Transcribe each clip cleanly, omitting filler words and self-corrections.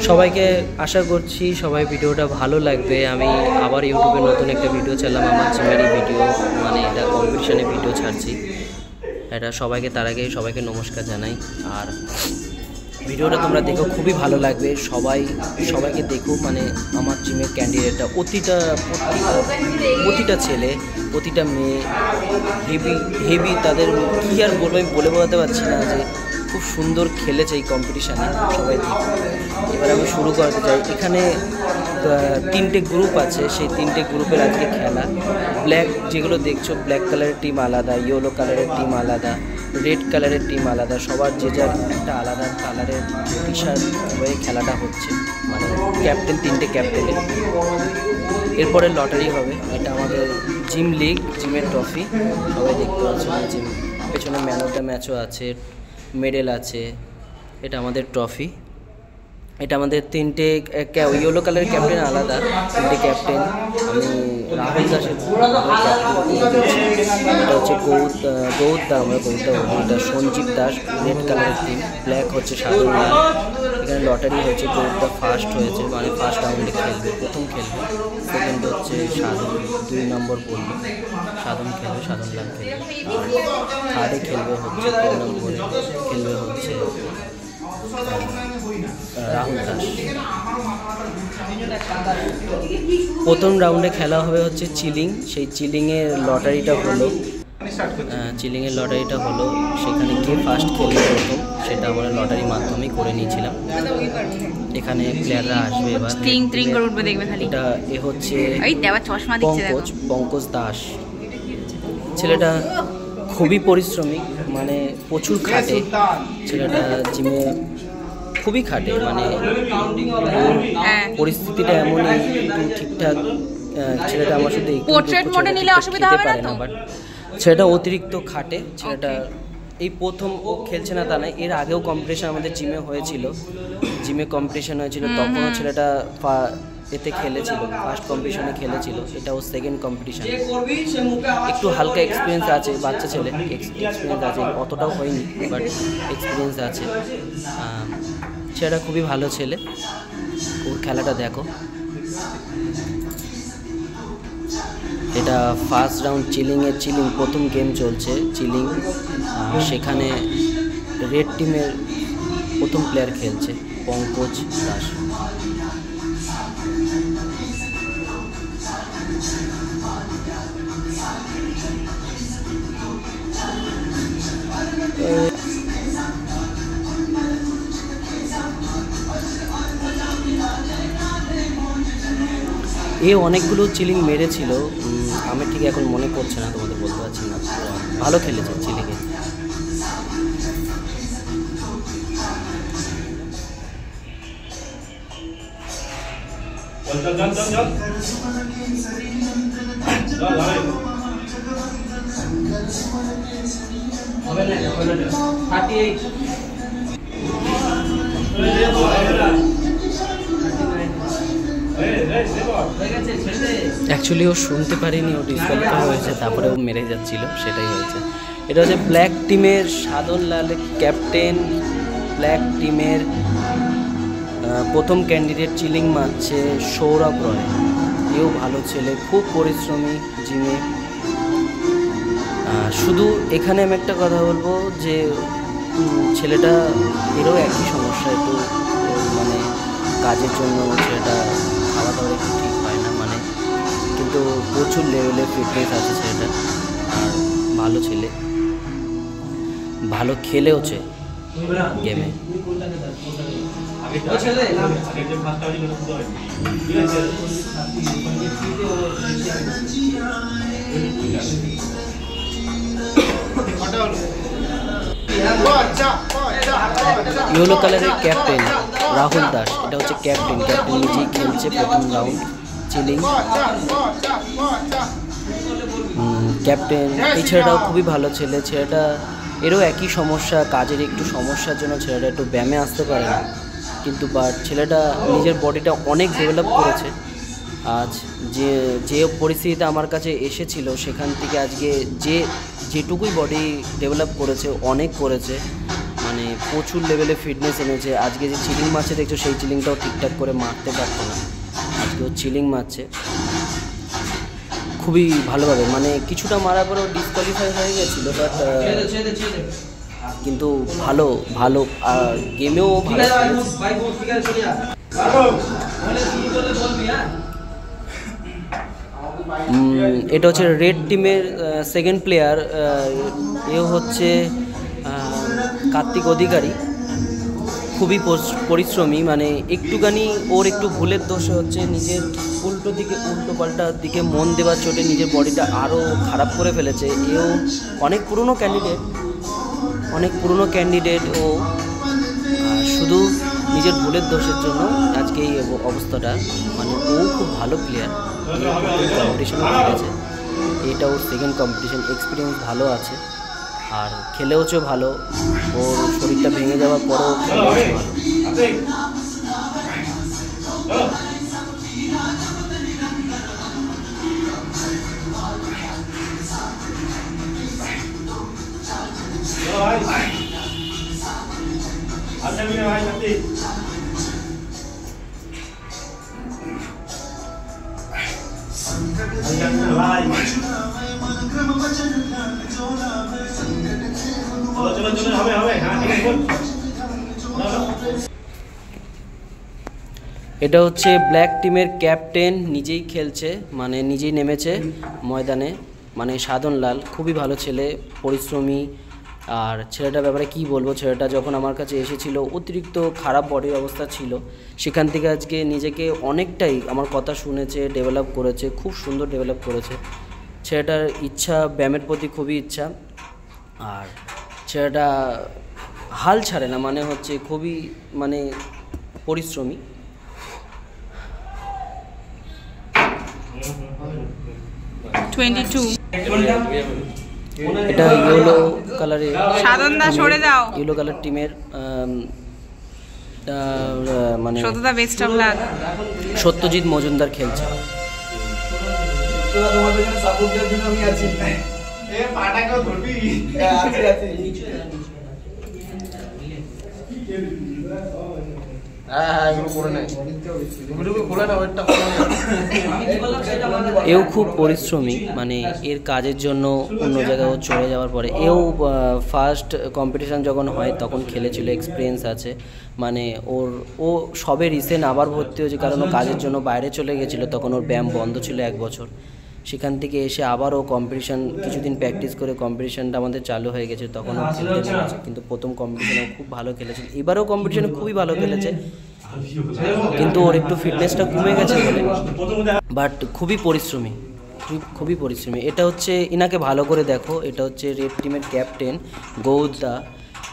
সবাইকে আশা করছি সবাই ভিডিওটা ভালো লাগবে। আমি আবার ইউটিউবে নতুন একটা ভিডিও চাইলাম, আমার জিমেরই ভিডিও, মানে এটা কম্পিটিশানে ভিডিও ছাড়ছি। এটা সবাইকে তার আগে সবাইকে নমস্কার জানাই। আর ভিডিওটা তোমরা দেখো, খুবই ভালো লাগবে। সবাইকে দেখো, মানে আমার জিমের ক্যান্ডিডেটটা প্রতিটা ছেলে, প্রতিটা মেয়ে হেভি তাদের কী আর বলবো, আমি বলে বোঝাতে পারছি না যে খুব সুন্দর খেলেছে এই কম্পিটিশানে। সবাই দেখো। এবার আমি শুরু করতে চাই। এখানে 3টে গ্রুপ আছে, সেই 3টে গ্রুপের আজকে খেলা। ব্ল্যাক যেগুলো দেখছো, ব্ল্যাক কালারের টিম আলাদা, ইয়েলো কালারের টিম আলাদা, রেড কালারের টিম আলাদা। সবার যে যার একটা আলাদা কালারের টি শার্ট হয়ে খেলাটা হচ্ছে, মানে ক্যাপ্টেন 3টে ক্যাপ্টেনের। এরপরে লটারি হবে। এটা আমাদের জিম লিগ, জিমের ট্রফি। সবাই দেখতে পাচ্ছ, জিম পেছনে ম্যান অফ দ্য ম্যাচও আছে, মেডেল আছে। এটা আমাদের ট্রফি। এটা আমাদের 3টে ইয়েলো কালারের ক্যাপ্টেন আলাদা, 3টে ক্যাপ্টেন। আমি রাহুল দাসের এটা হচ্ছে গৌতদা, আমরা গৌতদা সঞ্জীব দাস রেড কালারের টিম, ব্ল্যাক হচ্ছে সাধন লাল। এখানে লটারি হচ্ছে, গৌতদা ফার্স্ট হয়েছে, মানে ফার্স্ট রাউন্ডে খেলবে, প্রথম খেলবে। সেকেন্ড হচ্ছে সাধন, 2 নম্বর পড়লো, সাধন খেলবে, সাধন লাল খেলবে। আর থার্ডে খেলবে হচ্ছে 3 নম্বরে খেলবে হচ্ছে রাহুল দাস। প্রথম রাউন্ডে খেলা হবে হচ্ছে চিলিং। সেই চিলিংয়ের লটারিটা হলো, সেখানে কে ফার্স্ট খেলবে প্রথম, সেটা আমরা লটারির মাধ্যমেই করে নিয়েছিলাম। এখানে প্লেয়াররা আসবে এবার। এটা এ হচ্ছে পঙ্কজ দাস। ছেলেটা খুবই পরিশ্রমী, মানে প্রচুর খাটে ছেলেটা, জিমে খুবই খাটে। মানে পরিস্থিতিটা এমনই, একটু ঠিকঠাক ছেলেটা আমার সাথে খেতে পারে না, বাট ছেলেটা অতিরিক্ত খাটে। ছেলেটা এই প্রথম ও খেলছে না তা নয়, এর আগেও কম্পিটিশান আমাদের জিমে হয়েছিল, তখনও ছেলেটা এতে খেলেছিল, ফার্স্ট কম্পিটিশনে খেলেছিল। এটা ও সেকেন্ড কম্পিটিশান। একটু হালকা এক্সপিরিয়েন্স আছে, বাচ্চা ছেলে, এক্সপিরিয়েন্স আছে, অতটাও হয়নি বাট এক্সপিরিয়েন্স আছে। ছেলেটা খুবই ভালো ছেলে, ওর খেলাটা দেখো। এটা ফার্স্ট রাউন্ড চিলিং প্রথম গেম চলছে চিলিং। সেখানে রেড টিমের প্রথম প্লেয়ার খেলছে পঙ্কজ দাস। অনেকগুলো চিলিং মেরেছিল, আমি ঠিক এখন মনে করছে না, তোমাদের বলতে পারছি না। ভালো খেলেছে চিলিংয়ে। অ্যাকচুয়ালি ও শুনতে পারিনি, ও ডিসকোয়ালিফাই হয়েছে, তারপরে ও মেরে যাচ্ছিল, সেটাই হয়েছে। এটা হচ্ছে ব্ল্যাক টিমের সাধন লাল ক্যাপ্টেন। ব্ল্যাক টিমের প্রথম ক্যান্ডিডেট চিলিং মারছে সৌরভ রয়। এও ভালো ছেলে, খুব পরিশ্রমী জিমে। শুধু এখানে আমি একটা কথা বলবো যে ছেলেটা এরও একই সমস্যা, একটু মানে কাজের জন্য ছেলেটা খাওয়া দাওয়া একটু ঠিক হয় না, মানে কিন্তু প্রচুর লেভেলে ফিটনেস আছে ছেলেটা। আর ভালো ছেলে, ভালো খেলেওছে গেমে। ইয়েলো কালারের ক্যাপ্টেন রাহুল দাস, এটা হচ্ছে ক্যাপ্টেন নিজেই খেলছে প্রথম রাউন্ড চিলিং। ক্যাপ্টেন এই ছেলেটাও খুবই ভালো ছেলে। ছেলেটা এরও একই সমস্যা, কাজের একটু সমস্যার জন্য ছেলেটা একটু ব্যায়ামে আসতে পারে না, কিন্তু বাট ছেলেটা নিজের বডিটা অনেক ডেভেলপ করেছে। আজ যে পরিস্থিতিতে আমার কাছে এসেছিল, সেখান থেকে আজকে যেটুকুই বডি ডেভেলপ করেছে, অনেক করেছে। মানে মানে প্রচুর লেভেলে ফিটনেস এনেছে। আজকে যে চিলিং মারছে দেখছো, সেই চিলিংটাও ঠিকঠাক করে মারতে পারতো না, আজকেও চিলিং মারছে খুবই ভালোভাবে। মানে কিছুটা মারার পরেও ডিসকোয়ালিফাই হয়ে গেছিলো, বাট কিন্তু ভালো ভালো আর গেমেও ভালো। এটা হচ্ছে রেড টিমের সেকেন্ড প্লেয়ার, এ হচ্ছে কার্তিক অধিকারী। খুবই পরিশ্রমী, মানে একটুখানি ওর একটু ভুলের দোষে হচ্ছে নিজের উল্টো পাল্টা দিকে মন দেওয়ার চোটে নিজের বডিটা আরও খারাপ করে ফেলেছে। এও অনেক পুরনো ক্যান্ডিডেট ও শুধু নিজের ভুলের দোষের জন্য আজকে এই অবস্থাটা। মানে ও খুব ভালো প্লেয়ার, কম্পিটিশনে খেলেছে, এটা ওর সেকেন্ড কম্পিটিশন, এক্সপিরিয়েন্স ভালো আছে আর খেলেওছে ভালো। ওর শরীরটা ভেঙে যাওয়ার পরেও খেলেওছে ভালো। এটা হচ্ছে ব্ল্যাক টিমের ক্যাপ্টেন, নিজেই খেলছে, মানে নিজেই নেমেছে ময়দানে, মানে সাধন লাল। খুবই ভালো ছেলে, পরিশ্রমী। আর ছেলেটার ব্যাপারে কি বলবো, ছেলেটা যখন আমার কাছে এসেছিল অতিরিক্ত খারাপ বডির অবস্থা ছিল, সেখান থেকে আজকে নিজেকে অনেকটাই আমার কথা শুনেছে, ডেভেলপ করেছে, খুব সুন্দর ডেভেলপ করেছে। ছেলেটার ইচ্ছা, ব্যায়ামের প্রতি খুবই ইচ্ছা, আর ছেলেটা হাল ছাড়ে না, মানে হচ্ছে খুবই মানে পরিশ্রমী। এটা ইয়েলো কালারের, ইয়েলো কালার টিমের মানে সত্যজিৎ মজুমদার খেলছে। এও খুব পরিশ্রমী, মানে এর কাজের জন্য অন্য জায়গায় চলে যাওয়ার পরে এও ফার্স্ট কম্পিটিশান যখন হয় তখন খেলেছিল, এক্সপিরিয়েন্স আছে। মানে ও সবে রিসেন্ট আবার ভর্তি হয়েছে, কারণ ও কাজের জন্য বাইরে চলে গেছিলো, তখন ওর ব্যায়াম বন্ধ ছিল 1 বছর। সেখান থেকে এসে আবারও কম্পিটিশান, কিছুদিন প্র্যাকটিস করে কম্পিটিশানটা আমাদের চালু হয়ে গেছে, তখন ও খেলতে নেমেছে। কিন্তু প্রথম কম্পিটিশানেও খুব ভালো খেলেছে, এবারেও কম্পিটিশানে খুবই ভালো খেলেছে, কিন্তু ওর একটু ফিটনেসটা কমে গেছে বলে, বাট খুবই পরিশ্রমী। এটা হচ্ছে, ইনাকে ভালো করে দেখো, এটা হচ্ছে রেড টিমের ক্যাপ্টেন গৌদা।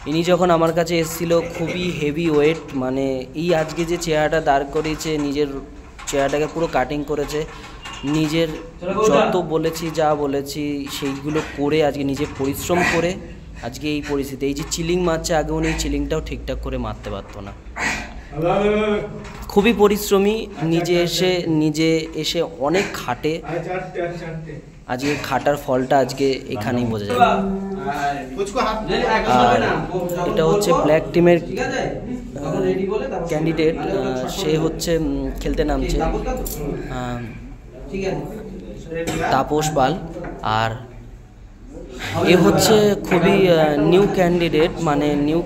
ইনি যখন আমার কাছে এসেছিল খুবই হেভি ওয়েট, মানে এই আজকে যে চেহারাটা দাঁড় করিয়েছে, নিজের চেহারাটাকে পুরো কাটিং করেছে, নিজের যত বলেছি যা বলেছি সেইগুলো করে আজকে নিজে পরিশ্রম করে আজকে এই পরিস্থিতি। এই যে চিলিং মারছে, আগে উনি চিলিংটাও ঠিকঠাক করে মারতে পারতো না। খুবই পরিশ্রমী, নিজে এসে অনেক খাটে, আজকে খাটার ফলটা আজকে এখানেই বোঝা যাবে। আর এটা হচ্ছে ব্ল্যাক টিমের ক্যান্ডিডেট, সে হচ্ছে খেলতে নামছে তাপস পাল। আর এ হচ্ছে খুবই নিউ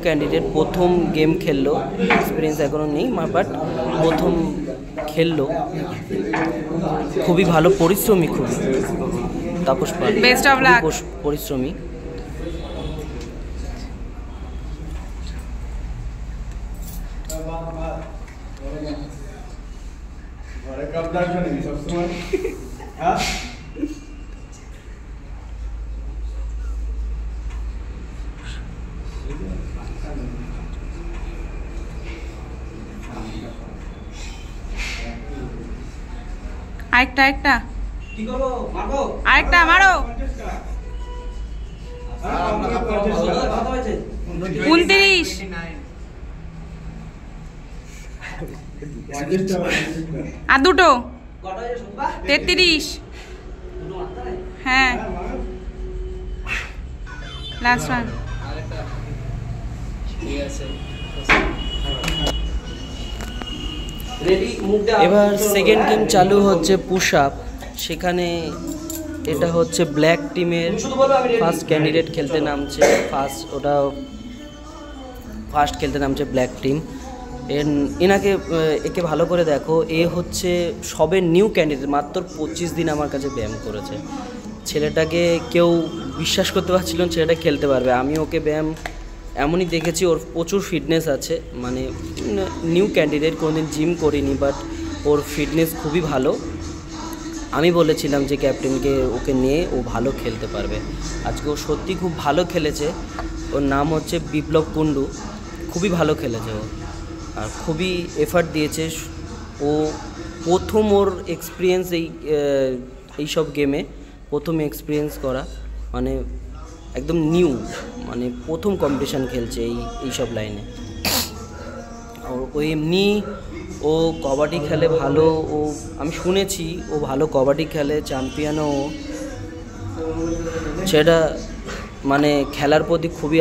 ক্যান্ডিডেট, প্রথম গেম খেললো, এক্সপিরিয়েন্স এখনও নেই, বাট প্রথম খেললো। খুবই ভালো পরিশ্রমী, খুবই তাপস পাল, পরিশ্রমী। আরেকটা মারো। 29 আর দুটো 33। হ্যাঁ, লাস্ট ওয়ান। এবার সেকেন্ড গেম চালু হচ্ছে পুশ আপ। সেখানে এটা হচ্ছে ব্ল্যাক টিমের ফার্স্ট ক্যান্ডিডেট খেলতে নামছে, ফার্স্ট খেলতে নামছে ব্ল্যাক টিম। একে ভালো করে দেখো, এ হচ্ছে সবে নিউ ক্যান্ডিডেট, মাত্র 25 দিন আমার কাছে ব্যায়াম করেছে। ছেলেটাকে কেউ বিশ্বাস করতে পারছিল না ছেলেটা খেলতে পারবে। আমি ওকে ব্যায়াম এমনই দেখেছি, ওর প্রচুর ফিটনেস আছে, মানে নিউ ক্যান্ডিডেট, কোনোদিন জিম করিনি, বাট ওর ফিটনেস খুবই ভালো। আমি বলেছিলাম যে ক্যাপ্টেনকে ওকে নিয়ে ও ভালো খেলতে পারবে। আজকে ও সত্যি খুব ভালো খেলেছে। ওর নাম হচ্ছে বিপ্লব কুণ্ডু, খুবই ভালো খেলেছে ও, আর খুবই এফার্ট দিয়েছে। ও প্রথম ওর এক্সপিরিয়েন্স এইসব গেমে প্রথম এক্সপিরিয়েন্স করা, মানে একদম নিউ, মানে প্রথম কম্পিটিশান খেলছে এইসব লাইনে। ও এমনি ও কবাডি খেলে ভালো, ও আমি শুনেছি ও ভালো কবাডি খেলে, চ্যাম্পিয়নও ও। সেটা মানে খেলার প্রতি খুবই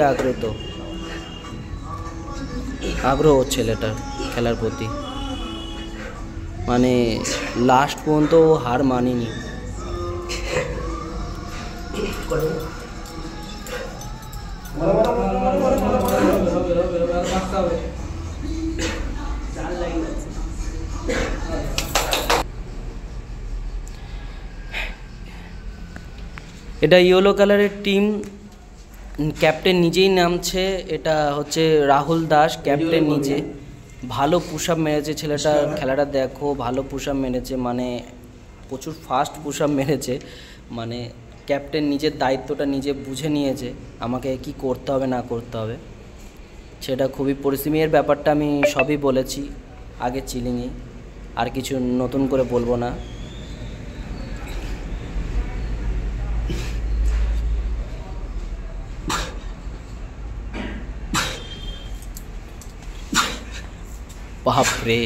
আগ্রহ ছেলেটার খেলার প্রতি, মানে লাস্ট পর্যন্ত ও হার মানেনি। এটা ইয়েলো কালারের টিম, ক্যাপ্টেন নিজেই নামছে। এটা হচ্ছে রাহুল দাস, ক্যাপ্টেন নিজে। ভালো পুশ আপ মেরেছে ছেলেটা, খেলাটা দেখো, ভালো পুশ আপ মেরেছে, মানে প্রচুর ফাস্ট পুশ আপ মেরেছে। মানে ক্যাপ্টেন নিজের দায়িত্বটা নিজে বুঝে নিয়েছে, আমাকে কি করতে হবে না করতে হবে, সেটা খুবই পরিশ্রমের ব্যাপারটা আমি সবই বলেছি আগে চিলিংয়ে, আর কিছু নতুন করে বলবো না। বাপরে,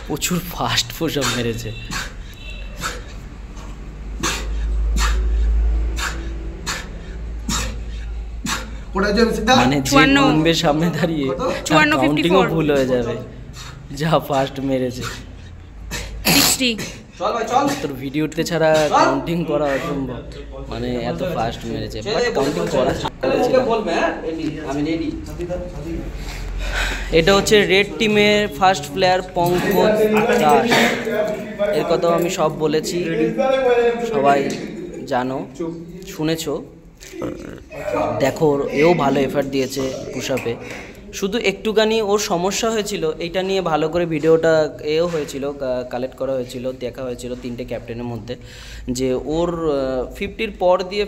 প্রচুর ফাস্ট পুশ আপ মেরেছে। মানে যে গুনবে সামনে দাঁড়িয়ে কাউন্টিংও ভুল হয়ে যাবে, যা ফাস্ট মেরেছে। তোর ভিডিওতে ছাড়া কাউন্টিং করা অসম্ভব, মানে এত ফাস্ট মেরেছে, বাট কাউন্টিং করা এটা হচ্ছে রেড টিমের ফার্স্ট প্লেয়ার পঙ্কজ দাস। এর কথাও আমি সব বলেছি, সবাই জানো, শুনেছো। দেখো, এও ভালো এফার্ট দিয়েছে পুশ আপে। শুধু একটুখানি ওর সমস্যা হয়েছিল, এইটা নিয়ে ভালো করে ভিডিওটা হয়েছিল, কালেক্ট করা হয়েছিল, দেখা হয়েছিল তিনটে ক্যাপ্টেনের মধ্যে, যে ওর 50-র পর দিয়ে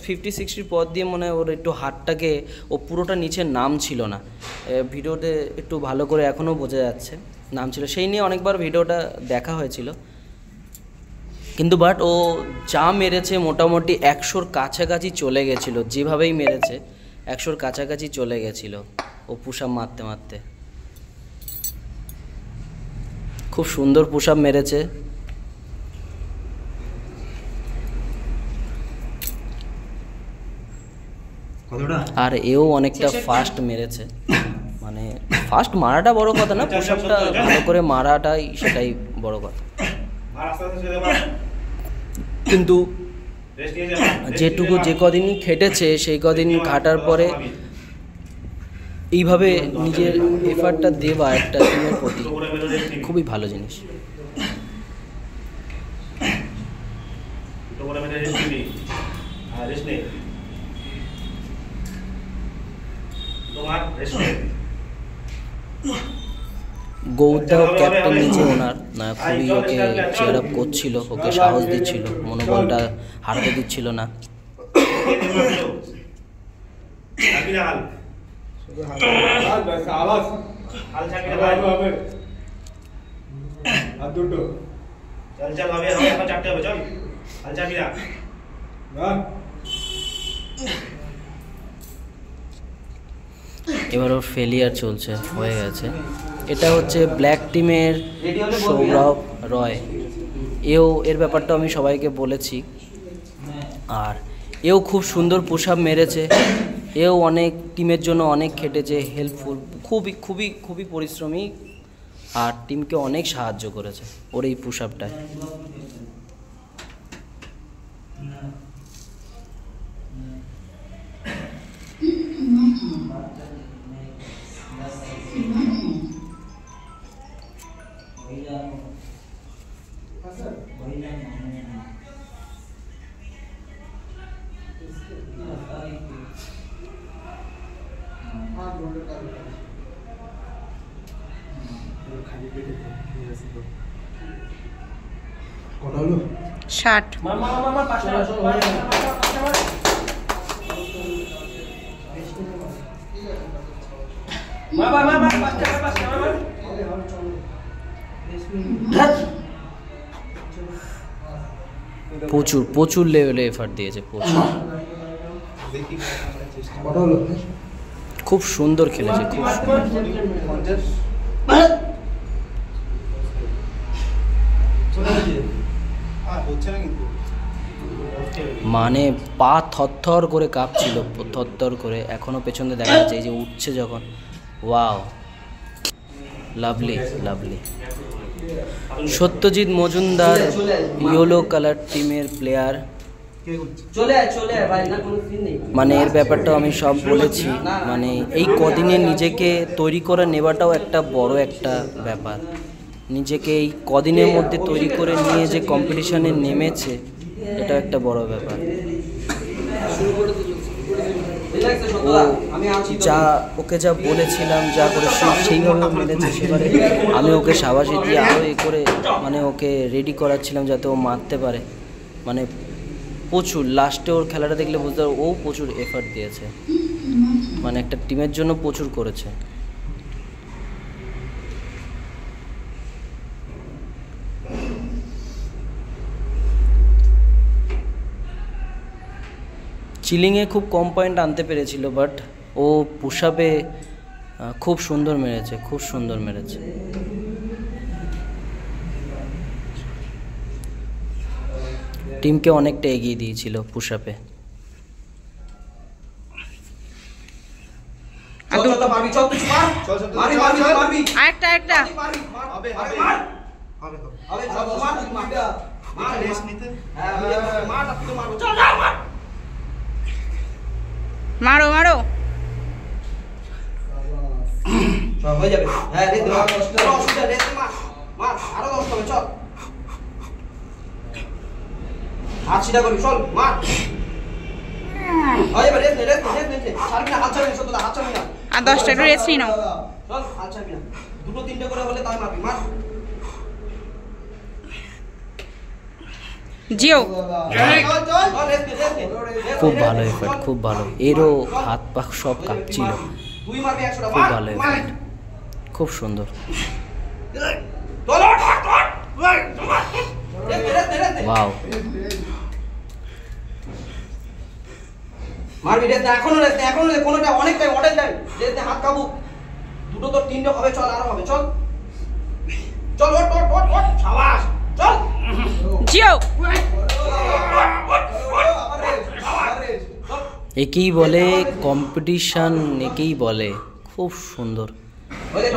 50-60 পর দিয়ে মনে হয় ওর একটু হাতটাকে ও পুরোটা নিচে নাম ছিল না। ভিডিওতে একটু ভালো করে এখনও বোঝা যাচ্ছে নাম ছিল, সেই নিয়ে অনেকবার ভিডিওটা দেখা হয়েছিল। কিন্তু বাট ও যা মেরেছে মোটামুটি 100-র কাছাকাছি চলে গেছিলো, যেভাবেই মেরেছে 100-র কাছাকাছি চলে গেছিলো ও পুশ আপ মারতে মারতে। খুব সুন্দর পুশ আপ মেরেছে। আর এও অনেকটা ফাস্ট মেরেছে, মানে ফাস্ট মারাটা বড় কথা না, পুশ আপটা ভালো করে মারাটাই সেটাই বড় কথা। কিন্তু যেটুকু যে কদিনই খেটেছে সেই কদিন খাটার পরে এইভাবে নিজের এফার্টটা দেওয়া একটা টিমের প্রতি খুবই ভালো জিনিস। গৌদাও ক্যাপ্টেন নিচে ওনার না খুবই ওকে চেয়ার আপ করছিল, ওকে সাহস দিচ্ছিল, মনোবলটা হারাতে দিচ্ছিল না। এবার ওর ফেলিয়ার চলছে, হয়ে গেছে। এটা হচ্ছে ব্ল্যাক টিমের সৌরভ রয়। এর ব্যাপারটা আমি সবাইকে বলেছি, আর এও খুব সুন্দর পুশ আপ মেরেছে। এও অনেক টিমের জন্য অনেক খেটেছে, হেল্পফুল, খুবই খুবই খুবই পরিশ্রমী, আর টিমকে অনেক সাহায্য করেছে ওর এই পুশ আপটায়। কটা হলো? 60। প্রচুর প্রচুর লেভেলে এফার্ট দিয়েছে, প্রচুর। কটা হলো? খুব সুন্দর খেলেছে, খুব সুন্দর। মানে পা থরথর করে কাঁপছিল, থরথর করে, এখনো পেছনে দেখা যাচ্ছে এই যে উঠছে যখন। Wow, lovely lovely. Satyajit Majumdar yellow colour টিমের প্লেয়ার। মানে এর ব্যাপারটাও আমি সব বলেছি, মানে এই কদিনে নিজেকে তৈরি করে নেওয়াটাও একটা বড় একটা ব্যাপার। নিজেকে এই কদিনের মধ্যে তৈরি করে নিয়ে যে কম্পিটিশনে নেমেছে, এটা একটা বড় ব্যাপার। ও যা ওকে যা বলেছিলাম, যা করে সেইভাবে মেরেছে। সেবারে আমি ওকে সাবাসী দিয়ে আরও করে মানে ওকে রেডি করাচ্ছিলাম যাতে ও মারতে পারে। মানে প্রচুর লাস্টে ওর খেলাটা দেখলে বুঝতে পারো ও প্রচুর এফার্ট দিয়েছে, মানে একটা টিমের জন্য প্রচুর করেছে। চিলিংয়ে খুব কম পয়েন্ট আনতে পেরেছিল, বাট ও পুশ আপে খুব সুন্দর মেরেছে, খুব সুন্দর মেরেছে। টিমকে অনেকটা এগিয়ে দিয়েছিল পুশ আপে। আরেকটা মারো মারো। হয়ে যাবে। হ্যাঁ রেস দাও, অসুবিধা রেস মার মার, আরো 10 হবে, চল হাত সিধা করবি, চল মার। হয়ে যাবে, রেস নে, ছাড়বি না, হাত ছাড়বি না, সত্যি হাত ছাড়বি না। আর 10টা একটু রেস্ট নিয়ে নাও। চল, হাত ছাড়বি না, দুটো তিনটে করে হলে তাই মারবি, মার। জিও খুব ভালো এফার্ট, খুব ভালো। এরও হাত পা সব কাঁপছিল, তুই মারবি 100টা, খুব ভালো এফার্ট, খুব সুন্দর। ওয়াও, মারবি, রেস এখনো রেস এখনো কোনোটা অনেক টাইম, অনেক টাইম রেস হাত কাবু, দুটো তো তিনটে হবে, চল আরো হবে, চল চল, ওট ওট ওট ওট, শাবাশ, চল জিও। একেই বলে কম্পিটিশন, একেই বলে খুব সুন্দর।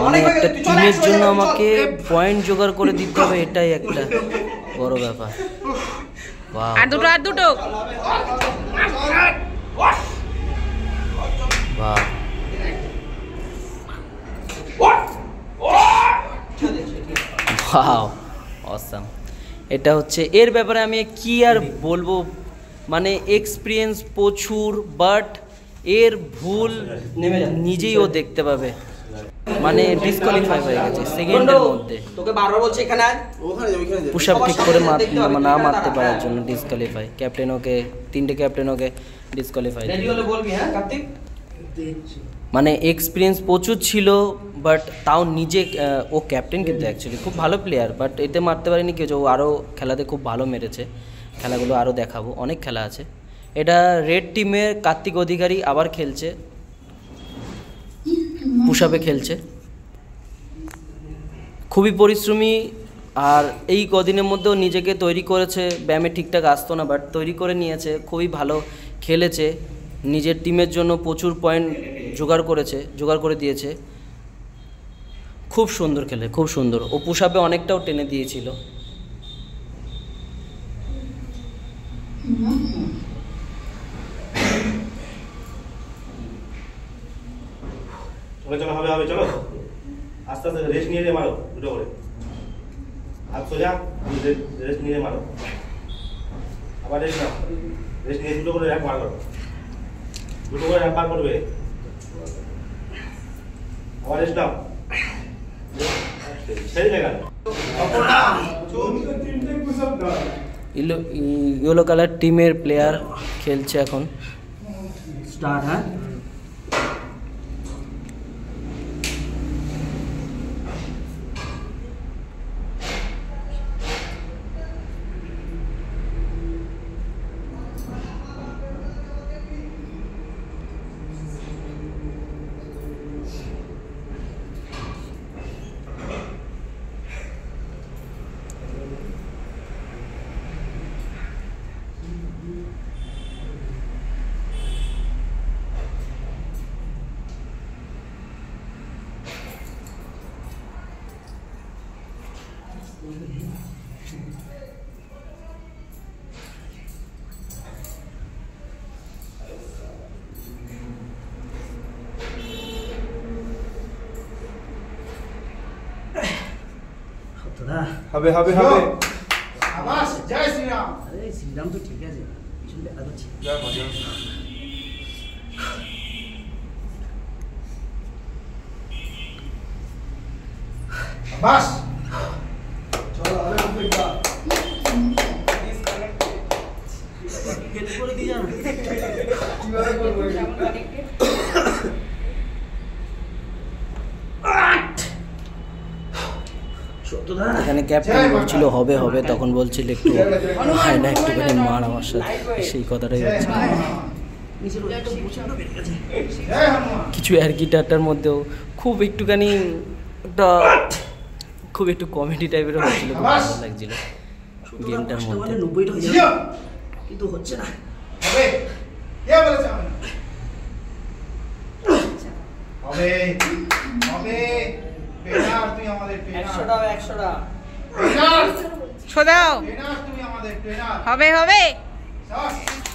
মানে একটা টিমের জন্য আমাকে পয়েন্ট জোগাড় করে দিতে হবে, এটাই একটা বড় ব্যাপার। আর দুটো বাহ, ওয়াও, অসাম। এটা হচ্ছে এর ব্যাপারে আমি কি আর বলবো, মানে এক্সপিরিয়েন্স প্রচুর, বাট এর ভুল নিজেই ও দেখতে পাবে। মানে ডিসকোয়ালিফাই হয়ে গেছে সেকেন্ডের মধ্যে, তোকে বারবার বলছি এখানে আয়, পুশ আপ ঠিক করে না মারতে পারার জন্য ডিসকোয়ালিফাই। ক্যাপ্টেন ওকে, 3টে ক্যাপ্টেন ওকে ডিসকোয়ালিফাই। রেডি হলে বলবি। হ্যাঁ কার্তিক, মানে এক্সপিরিয়েন্স প্রচুর ছিল, বাট তাও নিজে ও ক্যাপ্টেন কিন্তু অ্যাকচুয়ালি খুব ভালো প্লেয়ার, বাট এতে মারতে পারেনি কেউ। ও আরও খেলাতে খুব ভালো মেরেছে, খেলাগুলো আরও দেখাবো, অনেক খেলা আছে। এটা রেড টিমের কার্তিক অধিকারী আবার খেলছে, পুশ আপে খেলছে, খুবই পরিশ্রমী। আর এই কদিনের মধ্যেও নিজেকে তৈরি করেছে, ব্যায়ামে ঠিকঠাক আসতো না, বাট তৈরি করে নিয়েছে, খুবই ভালো খেলেছে। নিজের টিমের জন্য প্রচুর পয়েন্ট জোগাড় করে দিয়েছে। খুব সুন্দর খেলে, খুব সুন্দর। ও পুশআপে অনেকটাও টেনে দিয়েছিল। চলো হবে হবে, চলো আস্তে আস্তে রেস্ট নিয়ে মারো, দুটো করে হাত সোজা, রেস্ট নিয়ে মারো, আবার রেস্ট নাও, রেস্ট নিয়ে দুটো করে এক বার করো, দুটো করে এক বার করবে, আবার রেস্ট নাও, সেই জায়গা ইয়েলো কালার টিমের প্লেয়ার খেলছে এখন। স্টার্ট। হ্যাঁ, হবে হবে হবে। শাবাশ, জয় শ্রীরাম। আরে শ্রীরাম তো ঠিক আছে, পিছনে আগাচ্ছি। জয় মা, জয়। শাবাশ। চলো আরে উপরে হেল্প করে দিয়ে যান। কিভাবে করব? এখানে ক্যাপ্টেন বলছিল হবে হবে, তখন বলছিল একটু হয় না, একটুখানি মার আমার সাথে, সেই কথাটাই হচ্ছে। কিছু অ্যার্কিটারটার মধ্যেও খুব একটুখানি খুব একটু কমেডি টাইপের হচ্ছিল, খুব ভালো লাগছিল গেমটার মধ্যে। 90টা হয়ে যাবে কিন্তু হচ্ছে না। হবে কে বলেছে হবে? হবে হবে। পেনার তুই আমাদের পেনার। 100টা পেনার ছো দাও। পেনার তুমি আমাদের পেনার। হবে হবে।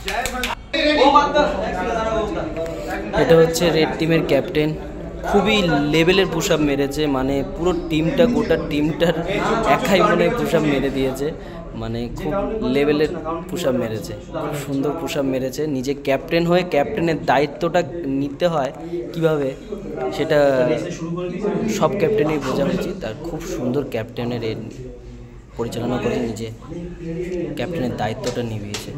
জয় ভাই। এটা হচ্ছে রেড টিমের ক্যাপ্টেন। খুবই লেভেলের পুশআপ মেরেছে, মানে পুরো টিমটা, গোটা টিমটার একাই মনে পুশআপ মেরে দিয়েছে, মানে খুব লেভেলের পুশআপ মেরেছে, খুব সুন্দর পুশআপ মেরেছে। নিজে ক্যাপ্টেন হয়ে ক্যাপ্টেনের দায়িত্বটা নিতে হয় কিভাবে, সেটা সব ক্যাপ্টেনই বোঝা উচিত। আর খুব সুন্দর ক্যাপ্টেনের পরিচালনা করে নিজে ক্যাপ্টেনের দায়িত্বটা নিভিয়েছে।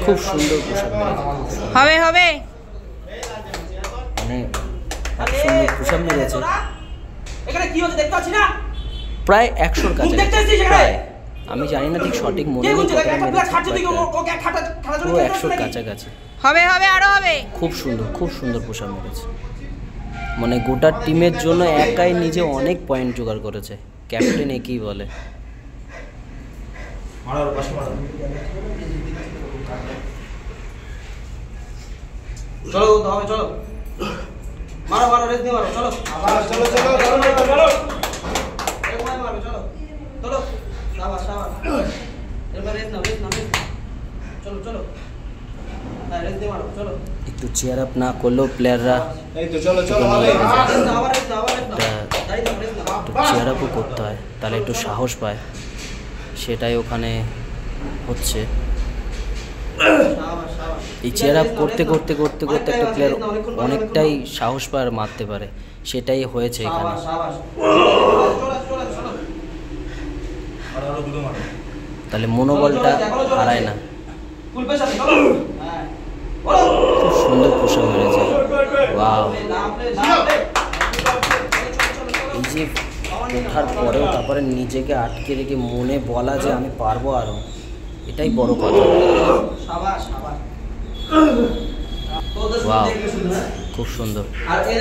খুব সুন্দর পোশাক, হবে হবে। মানে এত সুন্দর পোশাক মেরেছে। এখানে কি হচ্ছে দেখতে পাচ্ছি না? প্রায় 100-র কাছে, প্রায় আমি জানি না ঠিক সঠিক মনে নেই কতটা মেরেছে, পুরো 100-র কাছাকাছি। হবে হবে, আরো হবে। খুব সুন্দর পোশাক মেরেছে, মানে গোটা টিমের জন্য একাই নিজে অনেক পয়েন্ট জোগাড় করেছে। ক্যাপ্টেন একই বলে। চলো তো হবে, চলো মারো মারো, রেস দিয়ে মারো, চলো আবার চলো চলো চলো চলো একবার মারো, চলো চলো শাবাশ শাবাশ। এবার রেস নাও রেস নাও, চলো চলো, হ্যাঁ রেস দিয়ে মারো, চলো। একটু চেয়ার আপ না করলেও প্লেয়াররা এই তো চলো চলো হবে, রেস নাও আবার রেস নাও আবার রেস নাও, দাঁড়িয়ে দাও রেস নাও। একটু চেয়ার আপও করতে হয়, তাহলে একটু সাহস পায়, সেটাই ওখানে হচ্ছে। এই চেয়ার আপ করতে করতে করতে করতে একটা প্লেয়ার অনেকটাই সাহস পায় আর মারতে পারে, সেটাই হয়েছে এখানে। তাহলে মনোবলটা হারায় না। খুব সুন্দর পোশাক মেরেছে। ওয়াও, এই যে ওঠার পরেও তারপরে নিজেকে আটকে রেখে মনে বলা যে আমি পারবো আরো, এটাই বড় কথা। সাবাস সাবাস। ওয়াও, খুব সুন্দর।